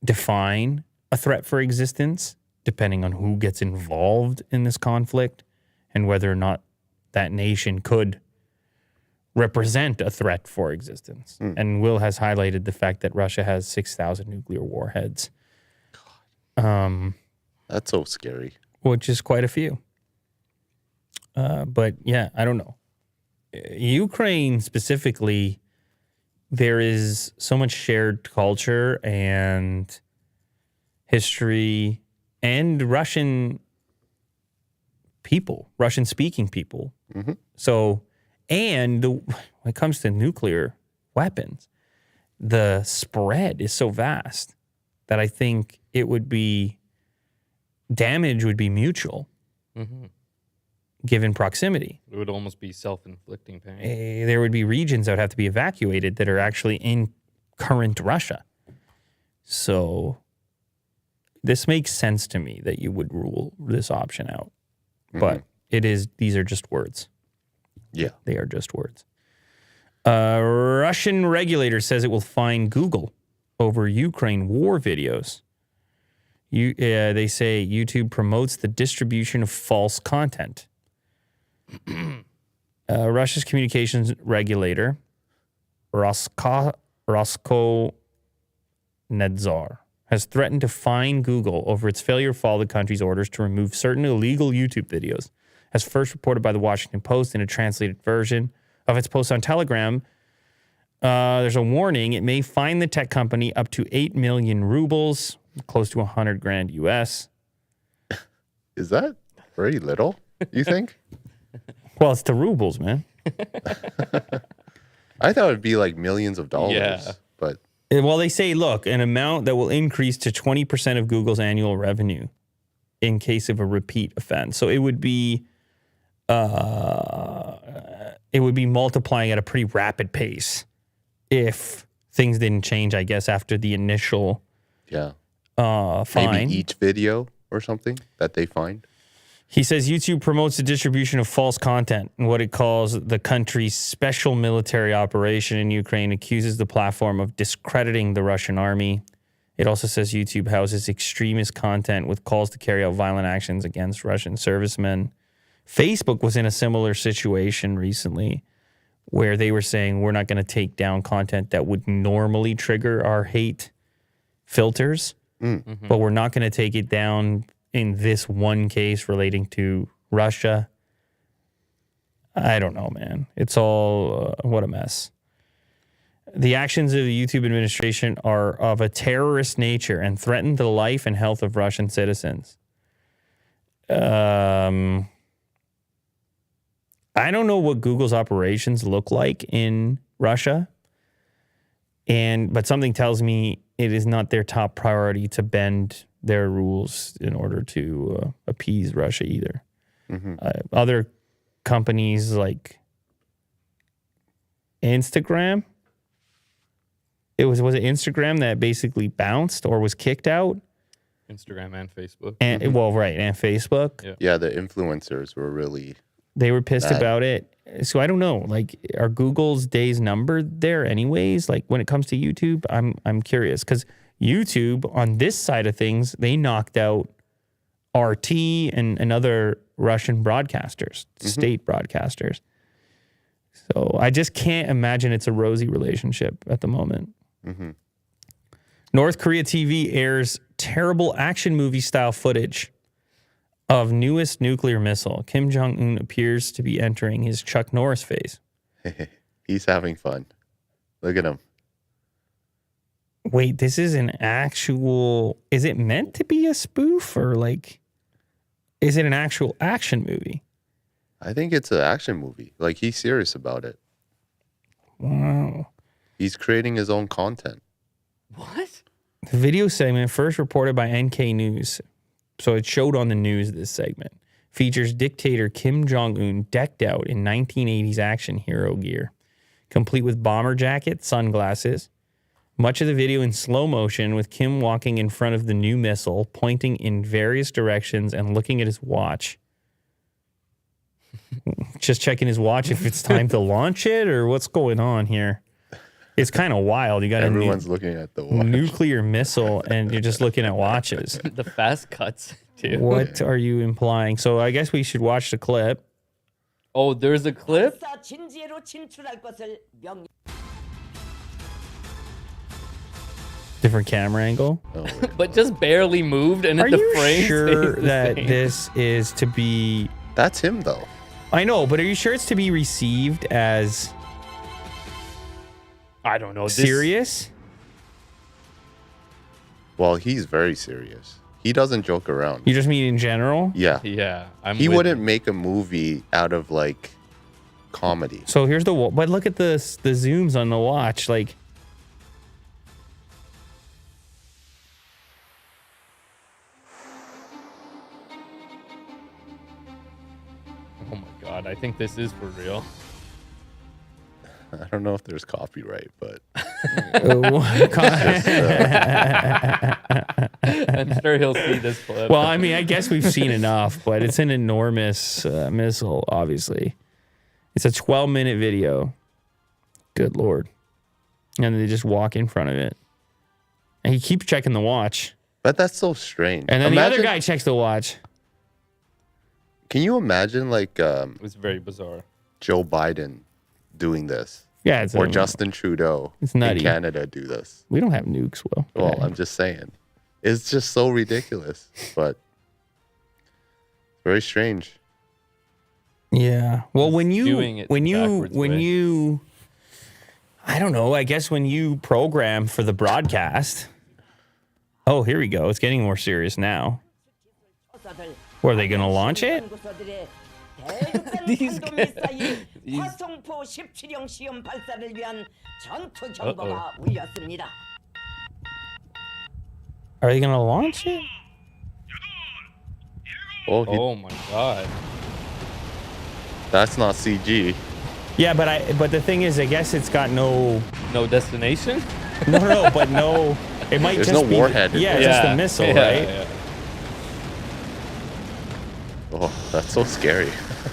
define a threat for existence, depending on who gets involved in this conflict and whether or not that nation could represent a threat for existence. And Will has highlighted the fact that Russia has 6,000 nuclear warheads. That's so scary. Which is quite a few. But yeah, I don't know. Ukraine specifically, there is so much shared culture and history and Russian people, Russian-speaking people. Mm-hmm. So, and when it comes to nuclear weapons, the spread is so vast that I think it would be, damage would be mutual. Mm-hmm. given proximity. It would almost be self-inflicting pain. There would be regions that would have to be evacuated that are actually in current Russia. So this makes sense to me that you would rule this option out. But these are just words. Yeah. They are just words. Russian regulator says it will fine Google over Ukraine war videos. They say YouTube promotes the distribution of false content. Russia's communications regulator, Roskomnadzor, has threatened to fine Google over its failure to follow the country's orders to remove certain illegal YouTube videos. As first reported by the Washington Post in a translated version of its post on Telegram, there's a warning. It may fine the tech company up to 8 million rubles, close to 100 grand US. Is that very little, you think? Well, it's the rubles, man. I thought it'd be like millions of dollars. Yeah. But Well, they say, look, an amount that will increase to 20% of Google's annual revenue in case of a repeat offense. So it would be multiplying at a pretty rapid pace if things didn't change, I guess, after the initial fine. maybe each video or something that they find. He says YouTube promotes the distribution of false content in what it calls the country's special military operation in Ukraine, accuses the platform of discrediting the Russian army. It also says YouTube houses extremist content with calls to carry out violent actions against Russian servicemen. Facebook was in a similar situation recently where they were saying we're not going to take down content that would normally trigger our hate filters, but we're not going to take it down in this one case relating to Russia. I don't know, man. It's all, what a mess. The actions of the YouTube administration are of a terrorist nature and threaten the life and health of Russian citizens. I don't know what Google's operations look like in Russia, but something tells me it is not their top priority to bend their rules in order to appease Russia either. Other companies like Instagram, was it Instagram that basically bounced or was kicked out? Instagram and Facebook. And and Facebook. Yeah, the influencers were really... They were pissed about it. So I don't know. Like, are Google's days numbered there anyways? Like, when it comes to YouTube, I'm curious. Because YouTube, on this side of things, they knocked out RT and other Russian broadcasters, state broadcasters. So I just can't imagine it's a rosy relationship at the moment. North Korea TV airs terrible action movie style footage of newest nuclear missile. Kim Jong Un appears to be entering his Chuck Norris phase. He's having fun. Look at him. Wait, this is an actual... Is it meant to be a spoof or like... Is it an actual action movie? I think it's an action movie. Like, he's serious about it. Wow. He's creating his own content. What? The video segment, first reported by NK News, so it showed on the news this segment, features dictator Kim Jong Un decked out in 1980s action hero gear, complete with bomber jacket, sunglasses. Much of the video in slow motion with Kim walking in front of the new missile, pointing in various directions and looking at his watch. Just checking his watch if it's time to launch it or what's going on here. It's kind of wild. You got Everyone's looking at the watch. nuclear missile and you're just looking at watches. The fast cuts, too. What are you implying? So I guess we should watch the clip. Oh, there's a clip? Different camera angle. Oh, wait. But just barely moved and Are the you frame sure stays the that same. this is to be... That's him, though. I know, but are you sure it's to be received as I don't know. serious? Well, he's very serious. He doesn't joke around. You just mean in general? Yeah. Yeah. He wouldn't make a movie out of, like, comedy. So here's the... But look at the zooms on the watch. Like... Oh I think this is for real. I don't know if there's copyright, but I'm sure he'll see this clip. Well, I mean, I guess we've seen enough, but it's an enormous missile, obviously. It's a 12-minute video. Good Lord. And they just walk in front of it. And he keeps checking the watch. but that's so strange. And then the other guy checks the watch. Can you imagine like It was very bizarre. Joe Biden doing this? Yeah, it's Or Justin Trudeau It's nutty. in Canada do this? We don't have nukes, Will. Well, I'm just saying. It's just so ridiculous, but very strange. Yeah. Well, when doing you it when the you backwards when way. you I don't know, I guess when you program for the broadcast. Oh, here we go. It's getting more serious now. Were they going to launch it? These guys. 화성포 17형 시험 발사를 위한 전투 Uh-oh. 경보가 울렸습니다. Are they going to launch it? Oh, Oh my god. that's not CG. Yeah, but the thing is, I guess it's got no No destination? but no. It might There's just no be warhead in Yeah, there. it's just a missile, right? Yeah. Oh, that's so scary.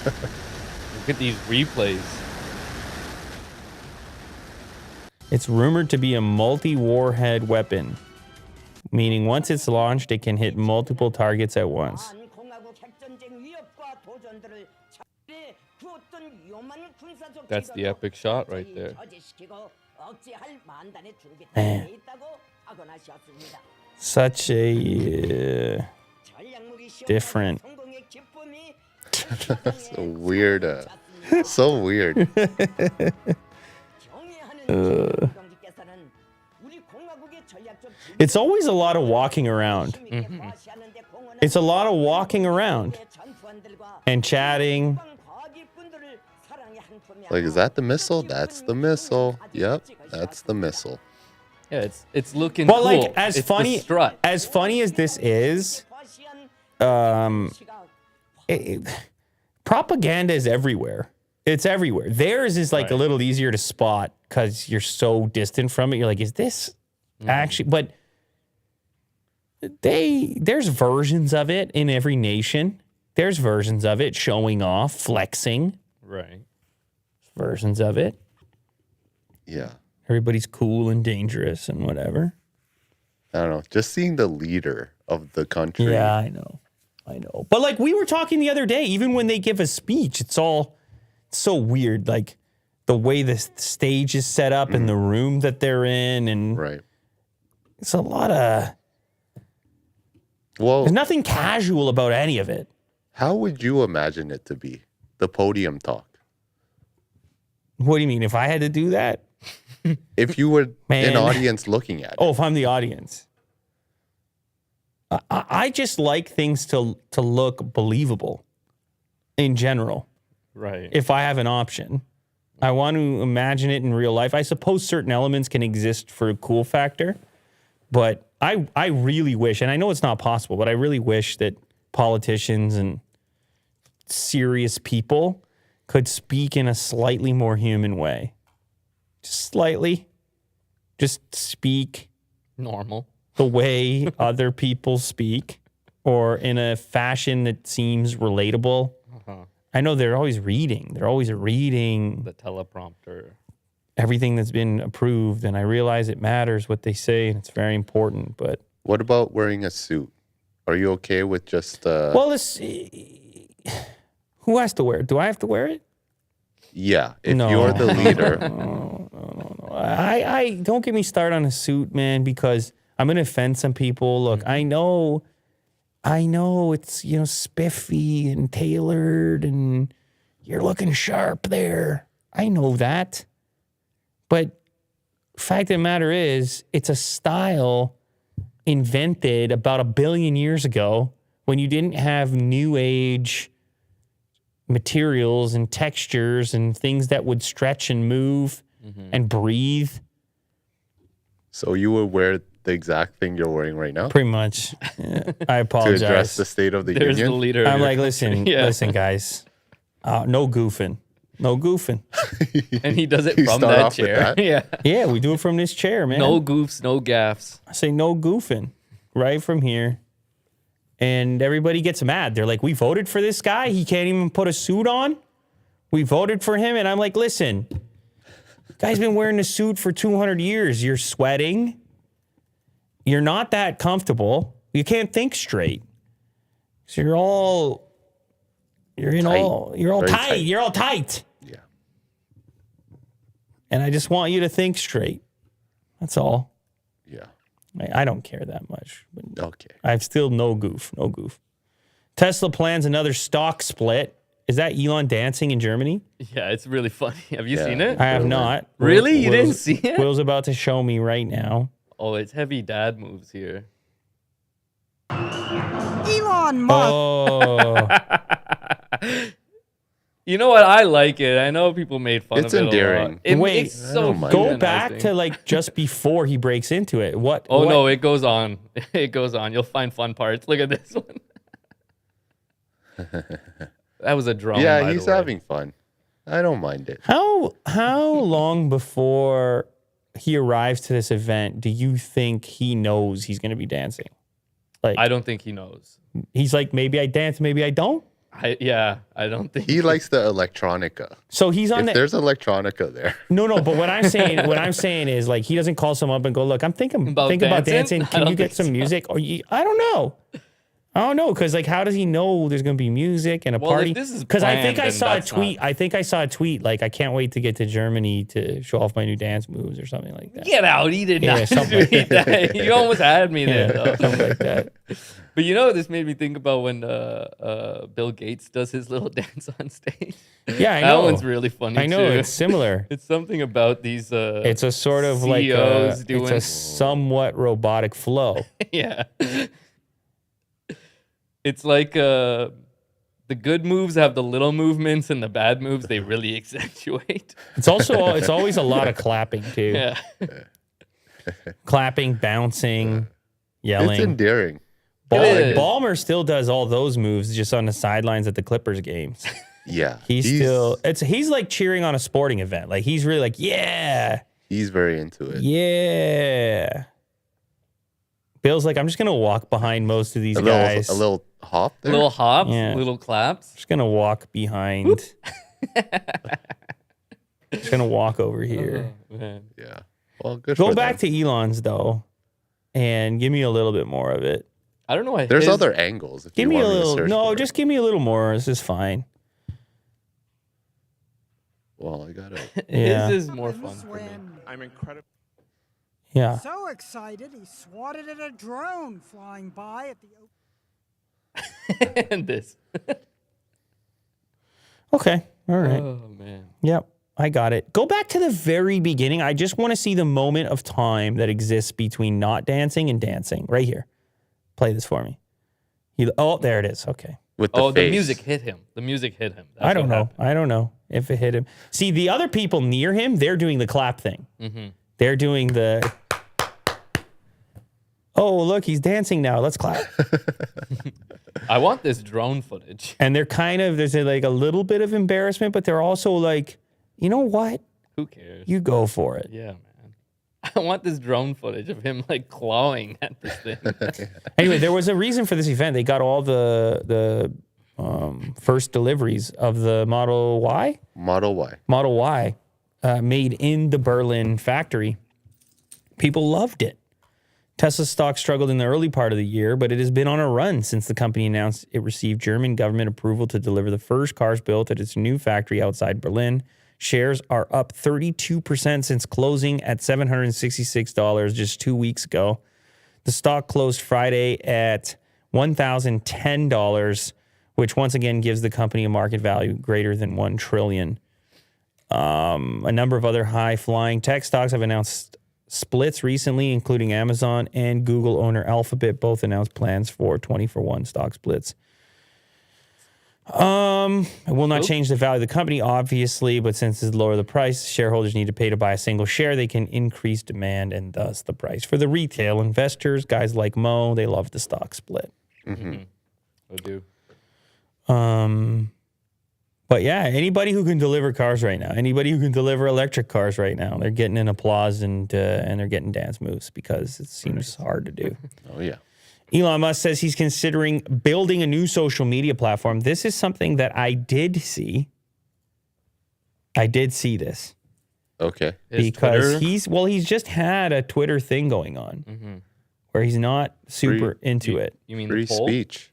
Look at these replays. It's rumored to be a multi-warhead weapon, meaning once it's launched, it can hit multiple targets at once. 공화국 핵전쟁 위협과 도전들을 차례 구었던 위험한 군사적 That's the 지도도 epic shot right there. 저지시키고 억제할 만단의 준비 Man. 돼 있다고 확언하셨습니다. Such a 전략무기 시험 different. 성공의 기쁨이 So weird. So weird. 경애하는 동지께서는 우리 공화국의 전략적 It's always a lot of walking around. It's a lot of walking around and chatting. Like, is that the missile? That's the missile. Yep, that's the missile. Yeah, it's looking Well, cool. like as It's the funny strut. as this is, propaganda is everywhere. It's everywhere. Theirs is like a Right. little easier to spot because you're so distant from it. You're like, is this actually? But there's versions of it in every nation. There's versions of it showing off, flexing. Right. Versions of it. Yeah. Everybody's cool and dangerous and whatever. I don't know. Just seeing the leader of the country. Yeah, I know. But like we were talking the other day, even when they give a speech, it's all so weird. Like the way the stage is set up and the room that they're in. And Right. it's a lot of, Well, there's nothing casual about any of it. how would you imagine it to be? The podium talk. What do you mean? If I had to do that? If you were Man. an audience looking at it. Oh, if I'm the audience. I just like things to look believable in general. Right. If I have an option, I want to imagine it in real life. I suppose certain elements can exist for a cool factor, but I really wish, and I know it's not possible, but I really wish that politicians and serious people could speak in a slightly more human way. Just slightly. Just speak Normal. the way other people speak or in a fashion that seems relatable. Uh-huh. I know they're always reading. They're always reading The teleprompter. everything that's been approved, and I realize it matters what they say, and it's very important. But What about wearing a suit? Are you okay with just well, who has to wear it? Do I have to wear it? yeah, if No. you're the leader. I don't get me started on a suit, man, because I'm gonna offend some people. Look, I know it's spiffy and tailored, and you're looking sharp there. I know that, but fact of the matter is, it's a style invented about 1 billion years ago when you didn't have new age materials and textures and things that would stretch and move and breathe. So you would wear the exact thing you're wearing right now Pretty much. Yeah, I to apologize. address the state of the There's the union? leader. I'm like, listen, Yeah. listen, guys. No goofing. No goofing. And he does it You from start that off with chair. that? Yeah. Yeah, we do it from this chair, man. No goofs, no gaffs. I say no goofing right from here. And everybody gets mad. They're like, we voted for this guy. He can't even put a suit on. We voted for him. And I'm like, listen, guy's been wearing a suit for 200 years. You're sweating. You're not that comfortable. You can't think straight. So you're all Very tight. tight. You're all tight. Yeah. And I just want you to think straight. That's all. Yeah. I don't care that much. But Okay. I've still no goof. Tesla plans another stock split. Is that Elon dancing in Germany? Yeah, it's really funny. Have you Yeah. seen it? I have not. Really? You didn't see it? Will's about to show me right now. Oh, it's heavy dad moves here. Elon Musk. Oh, You know what? I like it. I know people made fun It's of it a lot. endearing. Wait, it's I so don't mind go humanizing. back to like just before he breaks into it. What? Oh what? no, it goes on. It goes on. You'll find fun parts. Look at this one. That was a drone. Yeah, by he's the way. having fun. I don't mind it. How long before he arrives to this event do you think he knows he's going to be dancing? Like, I don't think he knows. he's like, maybe I dance, maybe I don't. I don't think He likes the electronica. So he's on If the there's electronica there, no. But what I'm saying is like he doesn't call someone up and go, look, I'm thinking About about dancing? dancing. I Can you don't get think some music? Or I don't know. Because like, how does he know there's going to be music and a Well, if party? this is Because I think planned, I then saw a that's tweet. not- I think I saw a tweet like, I can't wait to get to Germany to show off my new dance moves or something like that. Get out. He did Yeah, not something like tweet that. You almost had me there, though. Something like that. But you know, this made me think about when Bill Gates does his little dance on stage. Yeah, I that know. one's really funny. I know too. it's similar. It's something about these. It's a sort of like CEOs it's doing. a somewhat robotic flow. Yeah. It's like the good moves have the little movements, and the bad moves they really accentuate. It's always a lot of clapping too. Yeah. Clapping, bouncing, it's yelling. endearing. It is. Ballmer still does all those moves just on the sidelines at the Clippers games. Yeah, He's like cheering on a sporting event. Like he's really like, yeah, he's very into it. yeah. Bill's like, I'm just gonna walk behind most of these guys. A little hop there. Little hops, Yeah. little claps. Just gonna walk behind. Just gonna walk over here. Oh, man. Yeah. Well, good. Go for back them. to Elon's though, and give me a little bit more of it. I don't know why There's his- other angles. If Give you me want a me to little. search No, for it. just give me a little more. This is fine. Well, I got it. Yeah. His is more fun for me. I'm incredible. Yeah. So excited, he swatted at a drone flying by at the And this. Okay. All right. Oh man. Yep. I got it. Go back to the very beginning. I just want to see the moment of time that exists between not dancing and dancing. Right here. Play this for me. Oh, there it is. Okay. With the Oh, face. the music hit him. The music hit him. That's I don't what know. happened. I don't know if it hit him. See, the other people near him, they're doing the clap thing. Mm-hmm. They're doing the. Oh, look, he's dancing now. Let's clap. I want this drone footage. And they're kind of, there's like a little bit of embarrassment, but they're also like, you know what? Who cares? You go for it. Yeah, man. I want this drone footage of him like clawing at this thing. Anyway, there was a reason for this event. They got all the first deliveries of the Model Y. Model Y. Model Y made in the Berlin factory. People loved it. Tesla stock struggled in the early part of the year, but it has been on a run since the company announced it received German government approval to deliver the first cars built at its new factory outside Berlin. Shares are up 32% since closing at $766 just 2 weeks ago. The stock closed Friday at $1,010, which once again gives the company a market value greater than $1 trillion. A number of other high-flying tech stocks have announced splits recently, including Amazon and Google owner Alphabet both announced plans for 20-for-1 stock splits. It will not change the value of the company, obviously, but since it's lower the price, shareholders need to pay to buy a single share. They can increase demand and thus the price. For the retail investors, guys like Mo, they love the stock split. I do. But yeah, anybody who can deliver cars right now, anybody who can deliver electric cars right now, they're getting an applause and they're getting dance moves because it seems hard to do. Oh, yeah. Elon Musk says he's considering building a new social media platform. This is something that I did see. I did see this. Okay. Because he's just had a Twitter thing going on where he's not super into it. You mean Free the poll? speech.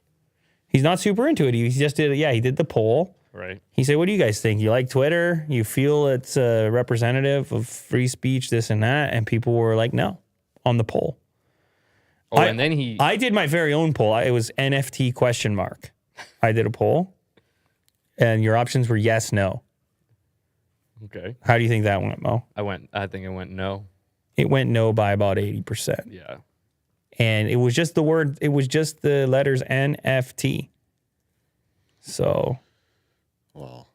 He's not super into it. He just did, he did the poll. Right. He said, what do you guys think? You like Twitter? You feel it's a representative of free speech, this and that? And people were like, no, on the poll. Oh, and then I did my very own poll. It was NFT ? I did a poll. And your options were yes, no. Okay. How do you think that went, Mo? I think it went no. It went no by about 80%. Yeah. And it was just the letters NFT. So Well,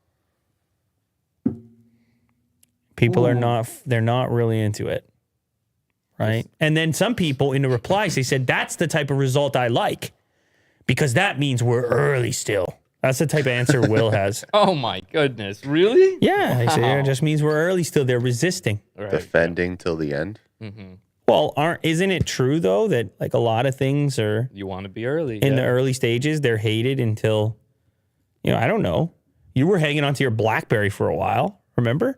people they're not really into it. Right? And then some people in the replies, they said, that's the type of result I like because that means we're early still. That's the type of answer Will has. Oh my goodness. Really? Yeah. I said, it just means we're early still. They're resisting. Right. defending till the end. Well, isn't it true though that like a lot of things are You want to be early. in the early stages, they're hated until, I don't know. You were hanging onto your BlackBerry for a while, remember?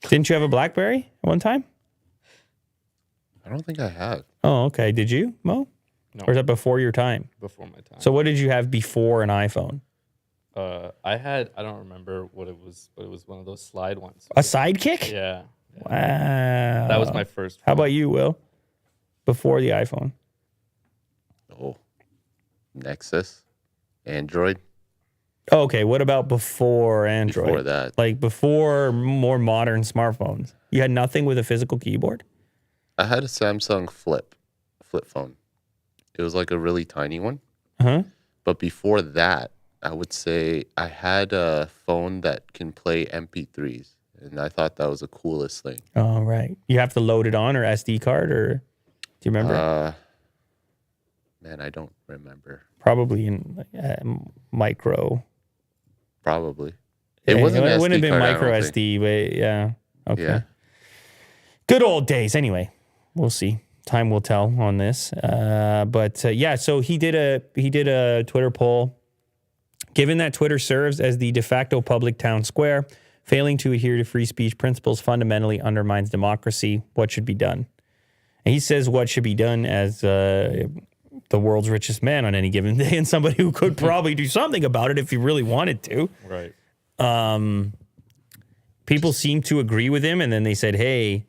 Didn't you have a BlackBerry at one time? I don't think I have. Oh, okay. Did you, Mo? No. Or is that before your time? Before my time. So what did you have before an iPhone? I don't remember what it was, but it was one of those slide ones. A Sidekick? Yeah. Wow. That was my first How one. about you, Will? Before the iPhone? Oh, Nexus, Android. Oh, okay. What about before Android? Before that. Like before more modern smartphones? You had nothing with a physical keyboard? I had a Samsung flip phone. It was like a really tiny one. Huh? But before that, I would say I had a phone that can play MP3s. And I thought that was the coolest thing. Oh, right. You have to load it on or SD card or do you remember? Man, I don't remember. Probably in micro. Probably. It wasn't wouldn't have SD been card, I micro don't think. SD, but yeah. Okay. Yeah. Good old days. Anyway, we'll see. Time will tell on this. But yeah, so he did a Twitter poll. Given that Twitter serves as the de facto public town square, failing to adhere to free speech principles fundamentally undermines democracy. What should be done? And he says what should be done as the world's richest man on any given day and somebody who could probably do something about it if he really wanted to. Right. People seem to agree with him, and then they said, hey,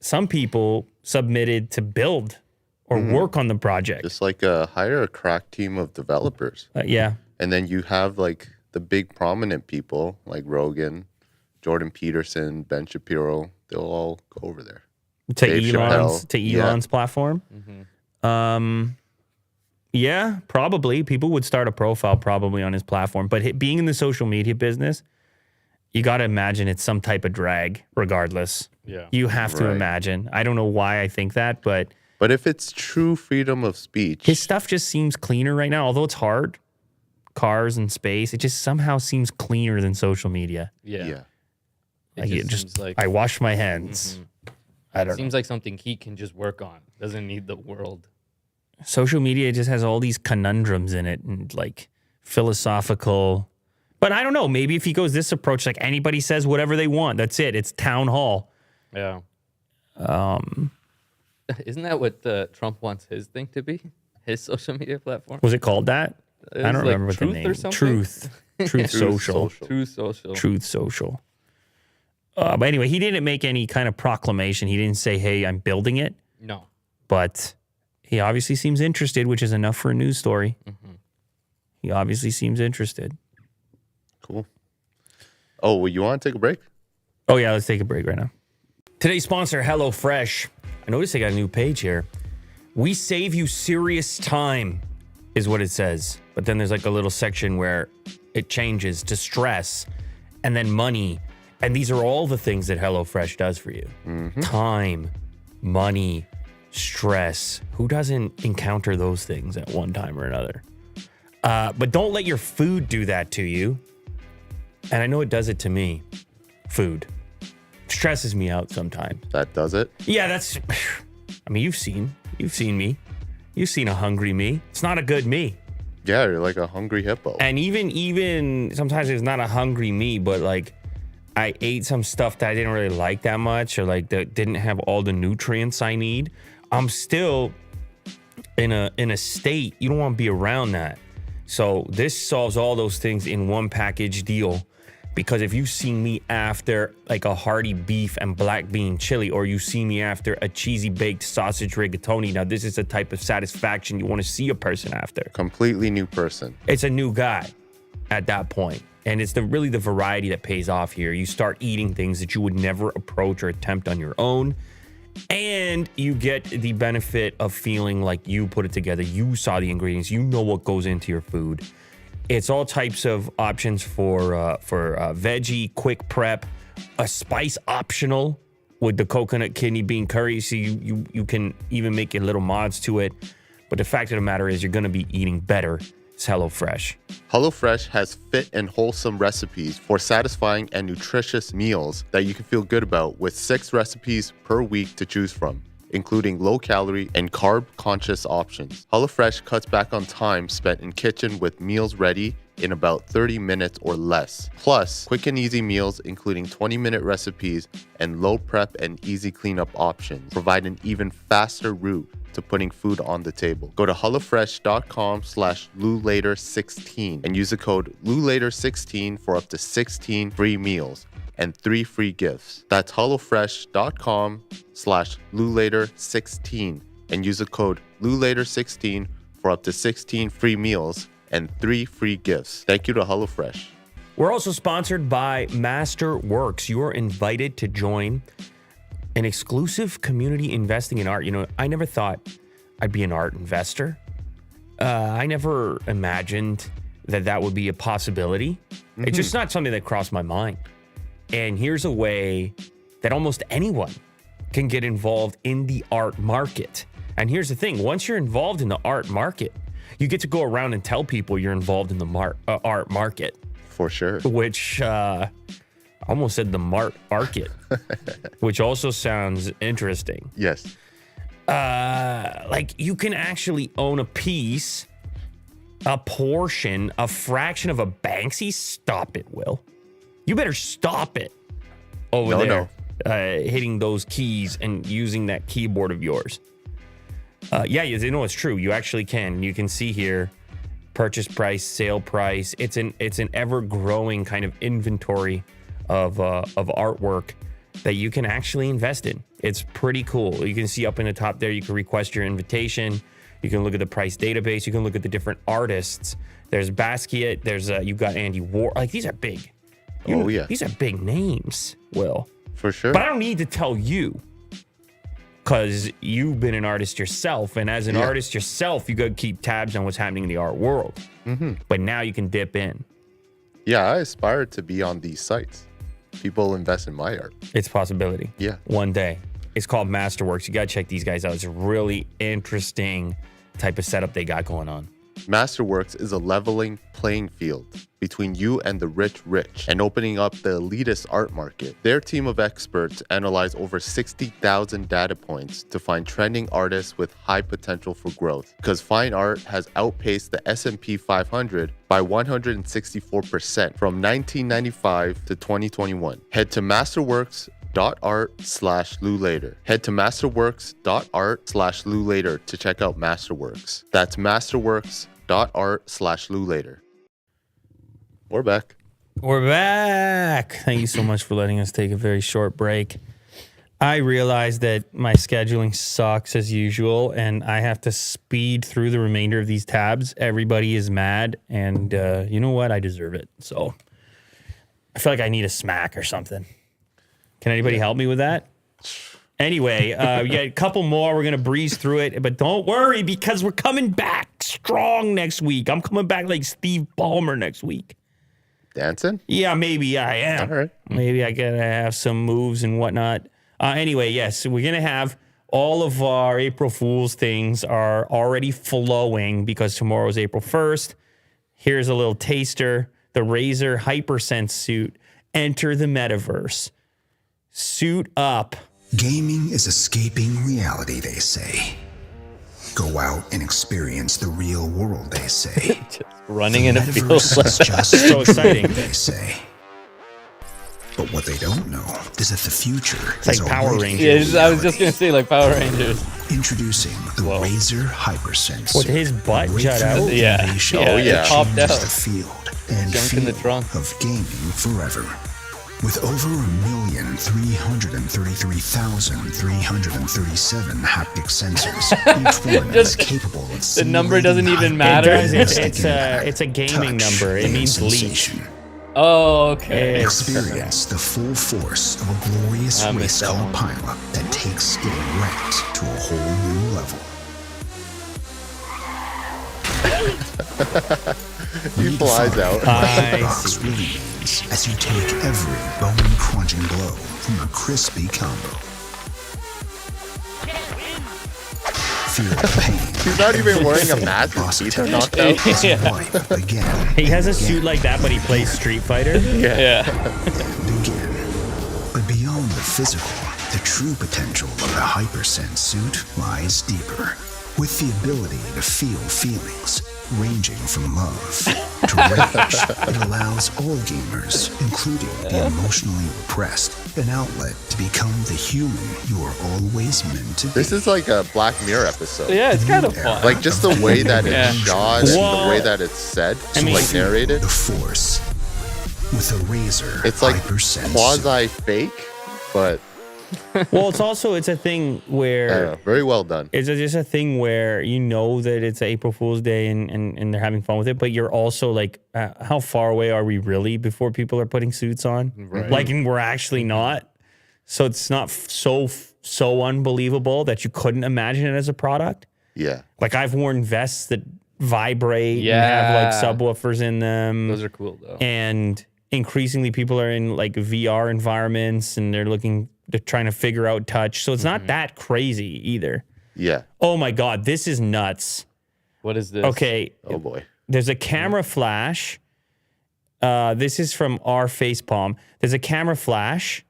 some people submitted to build or work on the project. Just like hire a crack team of developers. Yeah. And then you have like the big prominent people like Rogan, Jordan Peterson, Ben Shapiro. They'll all go over there. To Dave Elon's Chappelle. platform. Yeah, probably. People would start a profile probably on his platform. But being in the social media business, you got to imagine it's some type of drag regardless. Yeah. You have to Right. imagine. I don't know why I think that, but But if it's true freedom of speech, his stuff just seems cleaner right now. Although it's hard, cars and space, it just somehow seems cleaner than social media. Yeah. yeah. Like it just, seems like I wash my hands. I don't know. seems like something he can just work on. Doesn't need the world. Social media just has all these conundrums in it and like philosophical. But I don't know. Maybe if he goes this approach, like anybody says whatever they want. That's it. It's town hall. Yeah. Isn't that what Trump wants his thing to be? His social media platform? Was it called that? It I was don't like remember what the Truth name. or something? Truth Social. True social. Truth Social. But anyway, he didn't make any kind of proclamation. He didn't say, hey, I'm building it. No. But he obviously seems interested, which is enough for a news story. He obviously seems interested. Cool. Oh, well, you want to take a break? Oh, yeah, let's take a break right now. Today's sponsor, HelloFresh. I noticed they got a new page here. We save you serious time, is what it says. But then there's like a little section where it changes to stress and then money. And these are all the things that HelloFresh does for you. Time, money, stress. Who doesn't encounter those things at one time or another? But don't let your food do that to you. And I know it does it to me. Food stresses me out sometimes. That does it? Yeah, that's. I mean, you've seen me. You've seen a hungry me. It's not a good me. Yeah, you're like a hungry hippo. And even sometimes it's not a hungry me, but like I ate some stuff that I didn't really like that much, or like that didn't have all the nutrients I need. I'm still in a state you don't want to be around that. So this solves all those things in one package deal. Because if you see me after like a hearty beef and black bean chili, or you see me after a cheesy baked sausage rigatoni, now this is the type of satisfaction you want to see a person after. Completely new person. It's a new guy at that point. And it's really the variety that pays off here. You start eating things that you would never approach or attempt on your own. And you get the benefit of feeling like you put it together. You saw the ingredients. You know what goes into your food. It's all types of options for veggie, quick prep, a spice optional with the coconut kidney bean curry. So you can even make your little mods to it. But the fact of the matter is you're going to be eating better. It's HelloFresh. HelloFresh has fit and wholesome recipes for satisfying and nutritious meals that you can feel good about, with 6 recipes per week to choose from, including low-calorie and carb-conscious options. HelloFresh cuts back on time spent in kitchen with meals ready in about 30 minutes or less. Plus, quick and easy meals including 20-minute recipes and low prep and easy cleanup options provide an even faster route to putting food on the table. Go to hellofresh.com/LouLater16 and use the code LouLater16 for up to 16 free meals and 3 free gifts. That's hellofresh.com/LouLater16 and use the code LouLater16 for up to 16 free meals and 3 free gifts. Thank you to HelloFresh. We're also sponsored by Masterworks. You are invited to join an exclusive community investing in art. You know, I never thought I'd be an art investor. I never imagined that would be a possibility. Mm-hmm. It's just not something that crossed my mind. And here's a way that almost anyone can get involved in the art market. And here's the thing. Once you're involved in the art market, you get to go around and tell people you're involved in the art market. For sure. Which, I almost said the market, which also sounds interesting. Yes. Like you can actually own a piece, a portion, a fraction of a Banksy. Stop it, Will. You better stop it over there. Hitting those keys and using that keyboard of yours. Yeah, you know it's true. You actually can. You can see here, purchase price, sale price. It's an ever growing kind of inventory of artwork that you can actually invest in. It's pretty cool. You can see up in the top there, you can request your invitation. You can look at the price database. You can look at the different artists. There's Basquiat. There's you've got Andy Warhol. Like these are big. Yeah. These are big names, Will. For sure. But I don't need to tell you, because you've been an artist yourself. And as an artist yourself, you got to keep tabs on what's happening in the art world. Mm-hmm. But now you can dip in. Yeah, I aspire to be on these sites. People invest in my art. It's a possibility. Yeah. One day. It's called Masterworks. You got to check these guys out. It's a really interesting type of setup they got going on. Masterworks is a leveling playing field between you and the rich and opening up the elitist art market. Their team of experts analyze over 60,000 data points to find trending artists with high potential for growth, because fine art has outpaced the S&P 500 by 164% from 1995 to 2021. Head to masterworks.art/LouLater. Head to masterworks.art/LouLater to check out Masterworks. That's masterworks.art/LouLater. We're back. We're back. Thank you so much for letting us take a very short break. I realize that my scheduling sucks as usual, and I have to speed through the remainder of these tabs. Everybody is mad, and you know what? I deserve it. So I feel like I need a smack or something. Can anybody help me with that? Anyway, we got a couple more. We're going to breeze through it, but don't worry, because we're coming back strong next week. I'm coming back like Steve Ballmer next week. Dancing? Yeah, maybe I am. All right. Maybe I gotta have some moves and whatnot. Anyway, yes, we're gonna have all of our April Fool's things are already flowing because tomorrow is April 1st. Here's a little taster. The Razer Hypersense suit. Enter the metaverse. Suit up. Gaming is escaping reality, they say. Go out and experience the real world, they say. Just running in a field. Metaverse is just So exciting. they say. But what they don't know is that the future It's like is Power already Rangers. Yeah, I was just gonna say like Power Rangers. introducing the Razer Hypersense. With his butt jut out? Yeah. innovation Oh, yeah. that Popped changes out. the field and Junk in the feel trunk. of gaming forever. With over 1,333,337 haptic sensors, each one is Just- capable of the number doesn't even simulating matter. It does. hyper-realistic It's a gaming touch number. It and means leak. sensation. Oh, okay. Experience the full force of a glorious I race missed that car one. pileup that takes getting wrecked to a whole new level. He flies out. I Box see. really means as you take every bone-crunching blow from a crispy combo. Feel the pain. He's not even wearing a mask. His teeth are knocked out. As you Yeah. wipe again. He has a and suit again like that, but he plays Street Fighter. Yeah. and again. But beyond the physical, the true potential of the Hypersense suit lies deeper. With the ability to feel feelings, ranging from love to rage, it allows all gamers, including the emotionally repressed, an outlet to become the human you are always meant to be. This is like a Black Mirror episode. Yeah, it's kind of fun. Like just the way that it's Yeah. shot and Well, the way that it's said, I mean- like narrated. The Force with a Razer It's like Hypersense suit. quasi fake, but Well, it's a thing I don't where know, very well done. it's just a thing where you know that it's April Fool's Day and they're having fun with it, but you're also like, how far away are we really before people are putting suits on? Right. Like, and we're actually not. So it's not so unbelievable that you couldn't imagine it as a product. Yeah. Like I've worn vests that vibrate and Yeah. have like subwoofers in them. Those are cool though. And increasingly people are in like VR environments and they're trying to figure out touch. So it's not that crazy either. Yeah. Oh my God, this is nuts. What is this? Okay, Oh boy. there's a camera flash. This is from our facepalm. There's a camera flash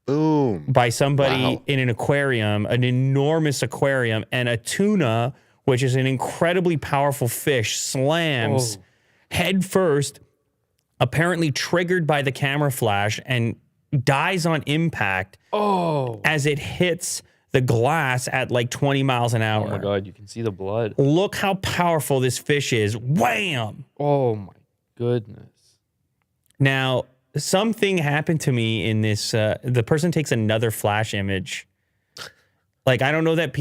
Boom. by somebody Wow. in an aquarium, an enormous aquarium, and a tuna, which is an incredibly powerful fish, slams head first, apparently triggered by the camera flash, and dies on impact as it hits the glass at like 20 miles an hour. Oh my God, you can see the blood. Look how powerful this fish is. Wham! Oh my goodness. Now, something happened to me in this. The person takes another flash image. Like, I don't know that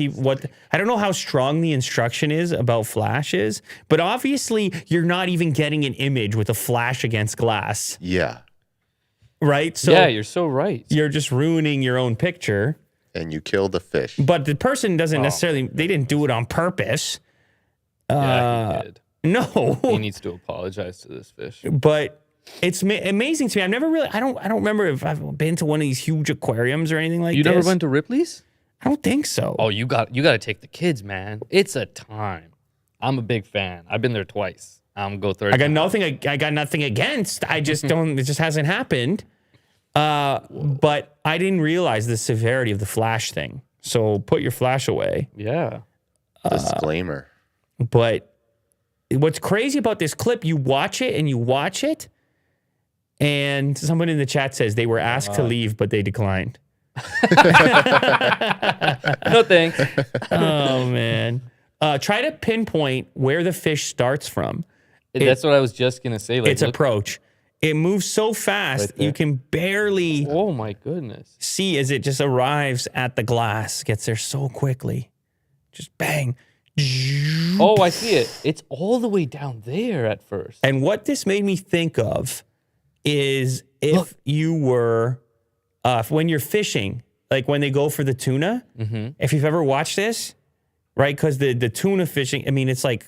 I don't know how strong the instruction is about flashes, but obviously you're not even getting an image with a flash against glass, Yeah. right? So Yeah, you're so right. you're just ruining your own picture. And you kill the fish. But the person doesn't necessarily, they didn't do it on purpose. Yeah, he did. No. He needs to apologize to this fish. But it's amazing to me. I've never really, I don't remember if I've been to one of these huge aquariums or anything like You this. never went to Ripley's? I don't think so. Oh, you got to take the kids, man. It's a time. I'm a big fan. I've been there twice. I'm go third. I got time. nothing. I got nothing against. I just don't. It just hasn't happened. But I didn't realize the severity of the flash thing. So put your flash away. Yeah. Disclaimer. But what's crazy about this clip? You watch it and you watch it, and someone in the chat says they were asked to leave, but they declined. No thanks. Oh man. Try to pinpoint where the fish starts from. That's what I was just gonna say. Like, Its approach. It moves so fast Right there. you can barely oh my goodness. see as it just arrives at the glass, gets there so quickly. Just bang. Oh, I see it. It's all the way down there at first. And what this made me think of is if you were, when you're fishing, like when they go for the tuna, if you've ever watched this, right? Because the tuna fishing, I mean, it's like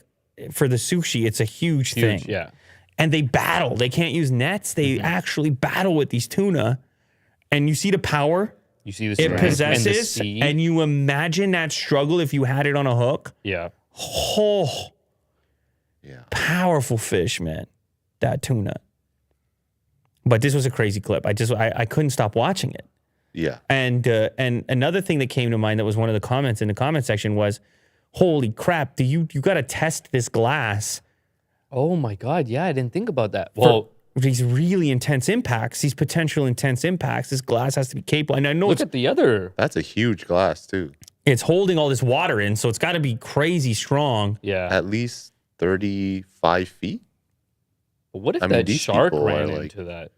for the sushi, it's a huge thing. Yeah. And they battle. They can't use nets. They actually battle with these tuna. And you see the power You see the it strength and the possesses, sea. and you imagine that struggle if you had it on a hook. Yeah. Oh, Yeah. Powerful fish, man. That tuna. But this was a crazy clip. I couldn't stop watching it. Yeah. And another thing that came to mind that was one of the comments in the comment section was, holy crap, you got to test this glass. Oh my God. Yeah, I didn't think about that. Well, for these really intense impacts, these potential intense impacts, this glass has to be capable. And I know look at the other. That's a huge glass too. it's holding all this water in, so it's got to be crazy strong. Yeah. At least 35 feet. But what if I mean, that these shark people ran are like- into that?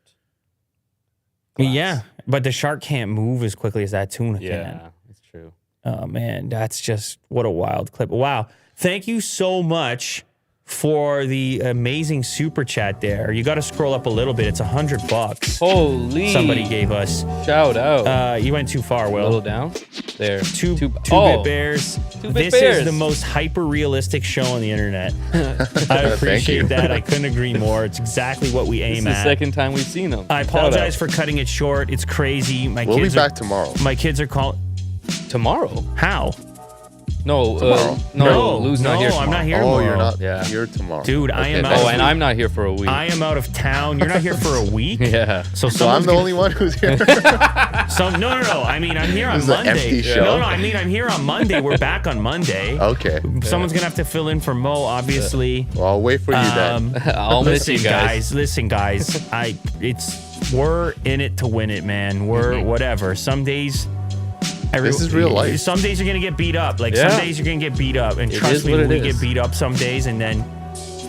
Glass? Yeah, but the shark can't move as quickly as that tuna can. Yeah, that's true. Oh, man, that's just, what a wild clip. Wow. Thank you so much for the amazing super chat there. You got to scroll up a little bit. It's $100. Holy. Somebody gave us. Shout out. You went too far, a Will. little down. There. Two-bit bears. Two-bit This bears. is the most hyper-realistic show on the internet. I appreciate that. I couldn't agree more. It's exactly what we This aim is the at. second time we've seen them. I apologize for cutting it short. It's crazy. My We'll kids be back tomorrow. My kids are calling. Tomorrow? How? No, Tomorrow. no, Lou's not here I'm not tomorrow. here Oh, tomorrow. you're not Yeah. here tomorrow. Dude, I am next out. Oh, and I'm not here for a week. I am out of town. You're not here for a week. Yeah. So So I'm someone's the gonna- only one who's here. No. I mean, I'm here on This is an Monday. empty show. No, I mean, I'm here on Monday. We're back on Monday. Okay. Someone's gonna have to fill in for Mo, obviously. Well, I'll wait for you then. I'll miss you guys. Listen, guys. We're in it to win it, man. We're whatever. Some days. This is real life. Some days you're gonna get beat up. Like Yeah. some days you're gonna get beat up, and It trust is me, what it we is. get beat up some days, and then,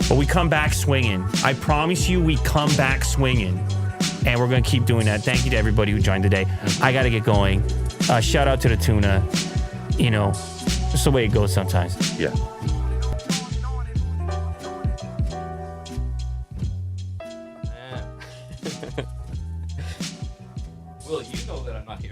but we come back swinging. I promise you, we come back swinging, and we're gonna keep doing that. Thank you to everybody who joined today. I gotta get going. Shout out to the tuna. You know, that's the way it goes sometimes. Yeah. Well, you know that I'm not here.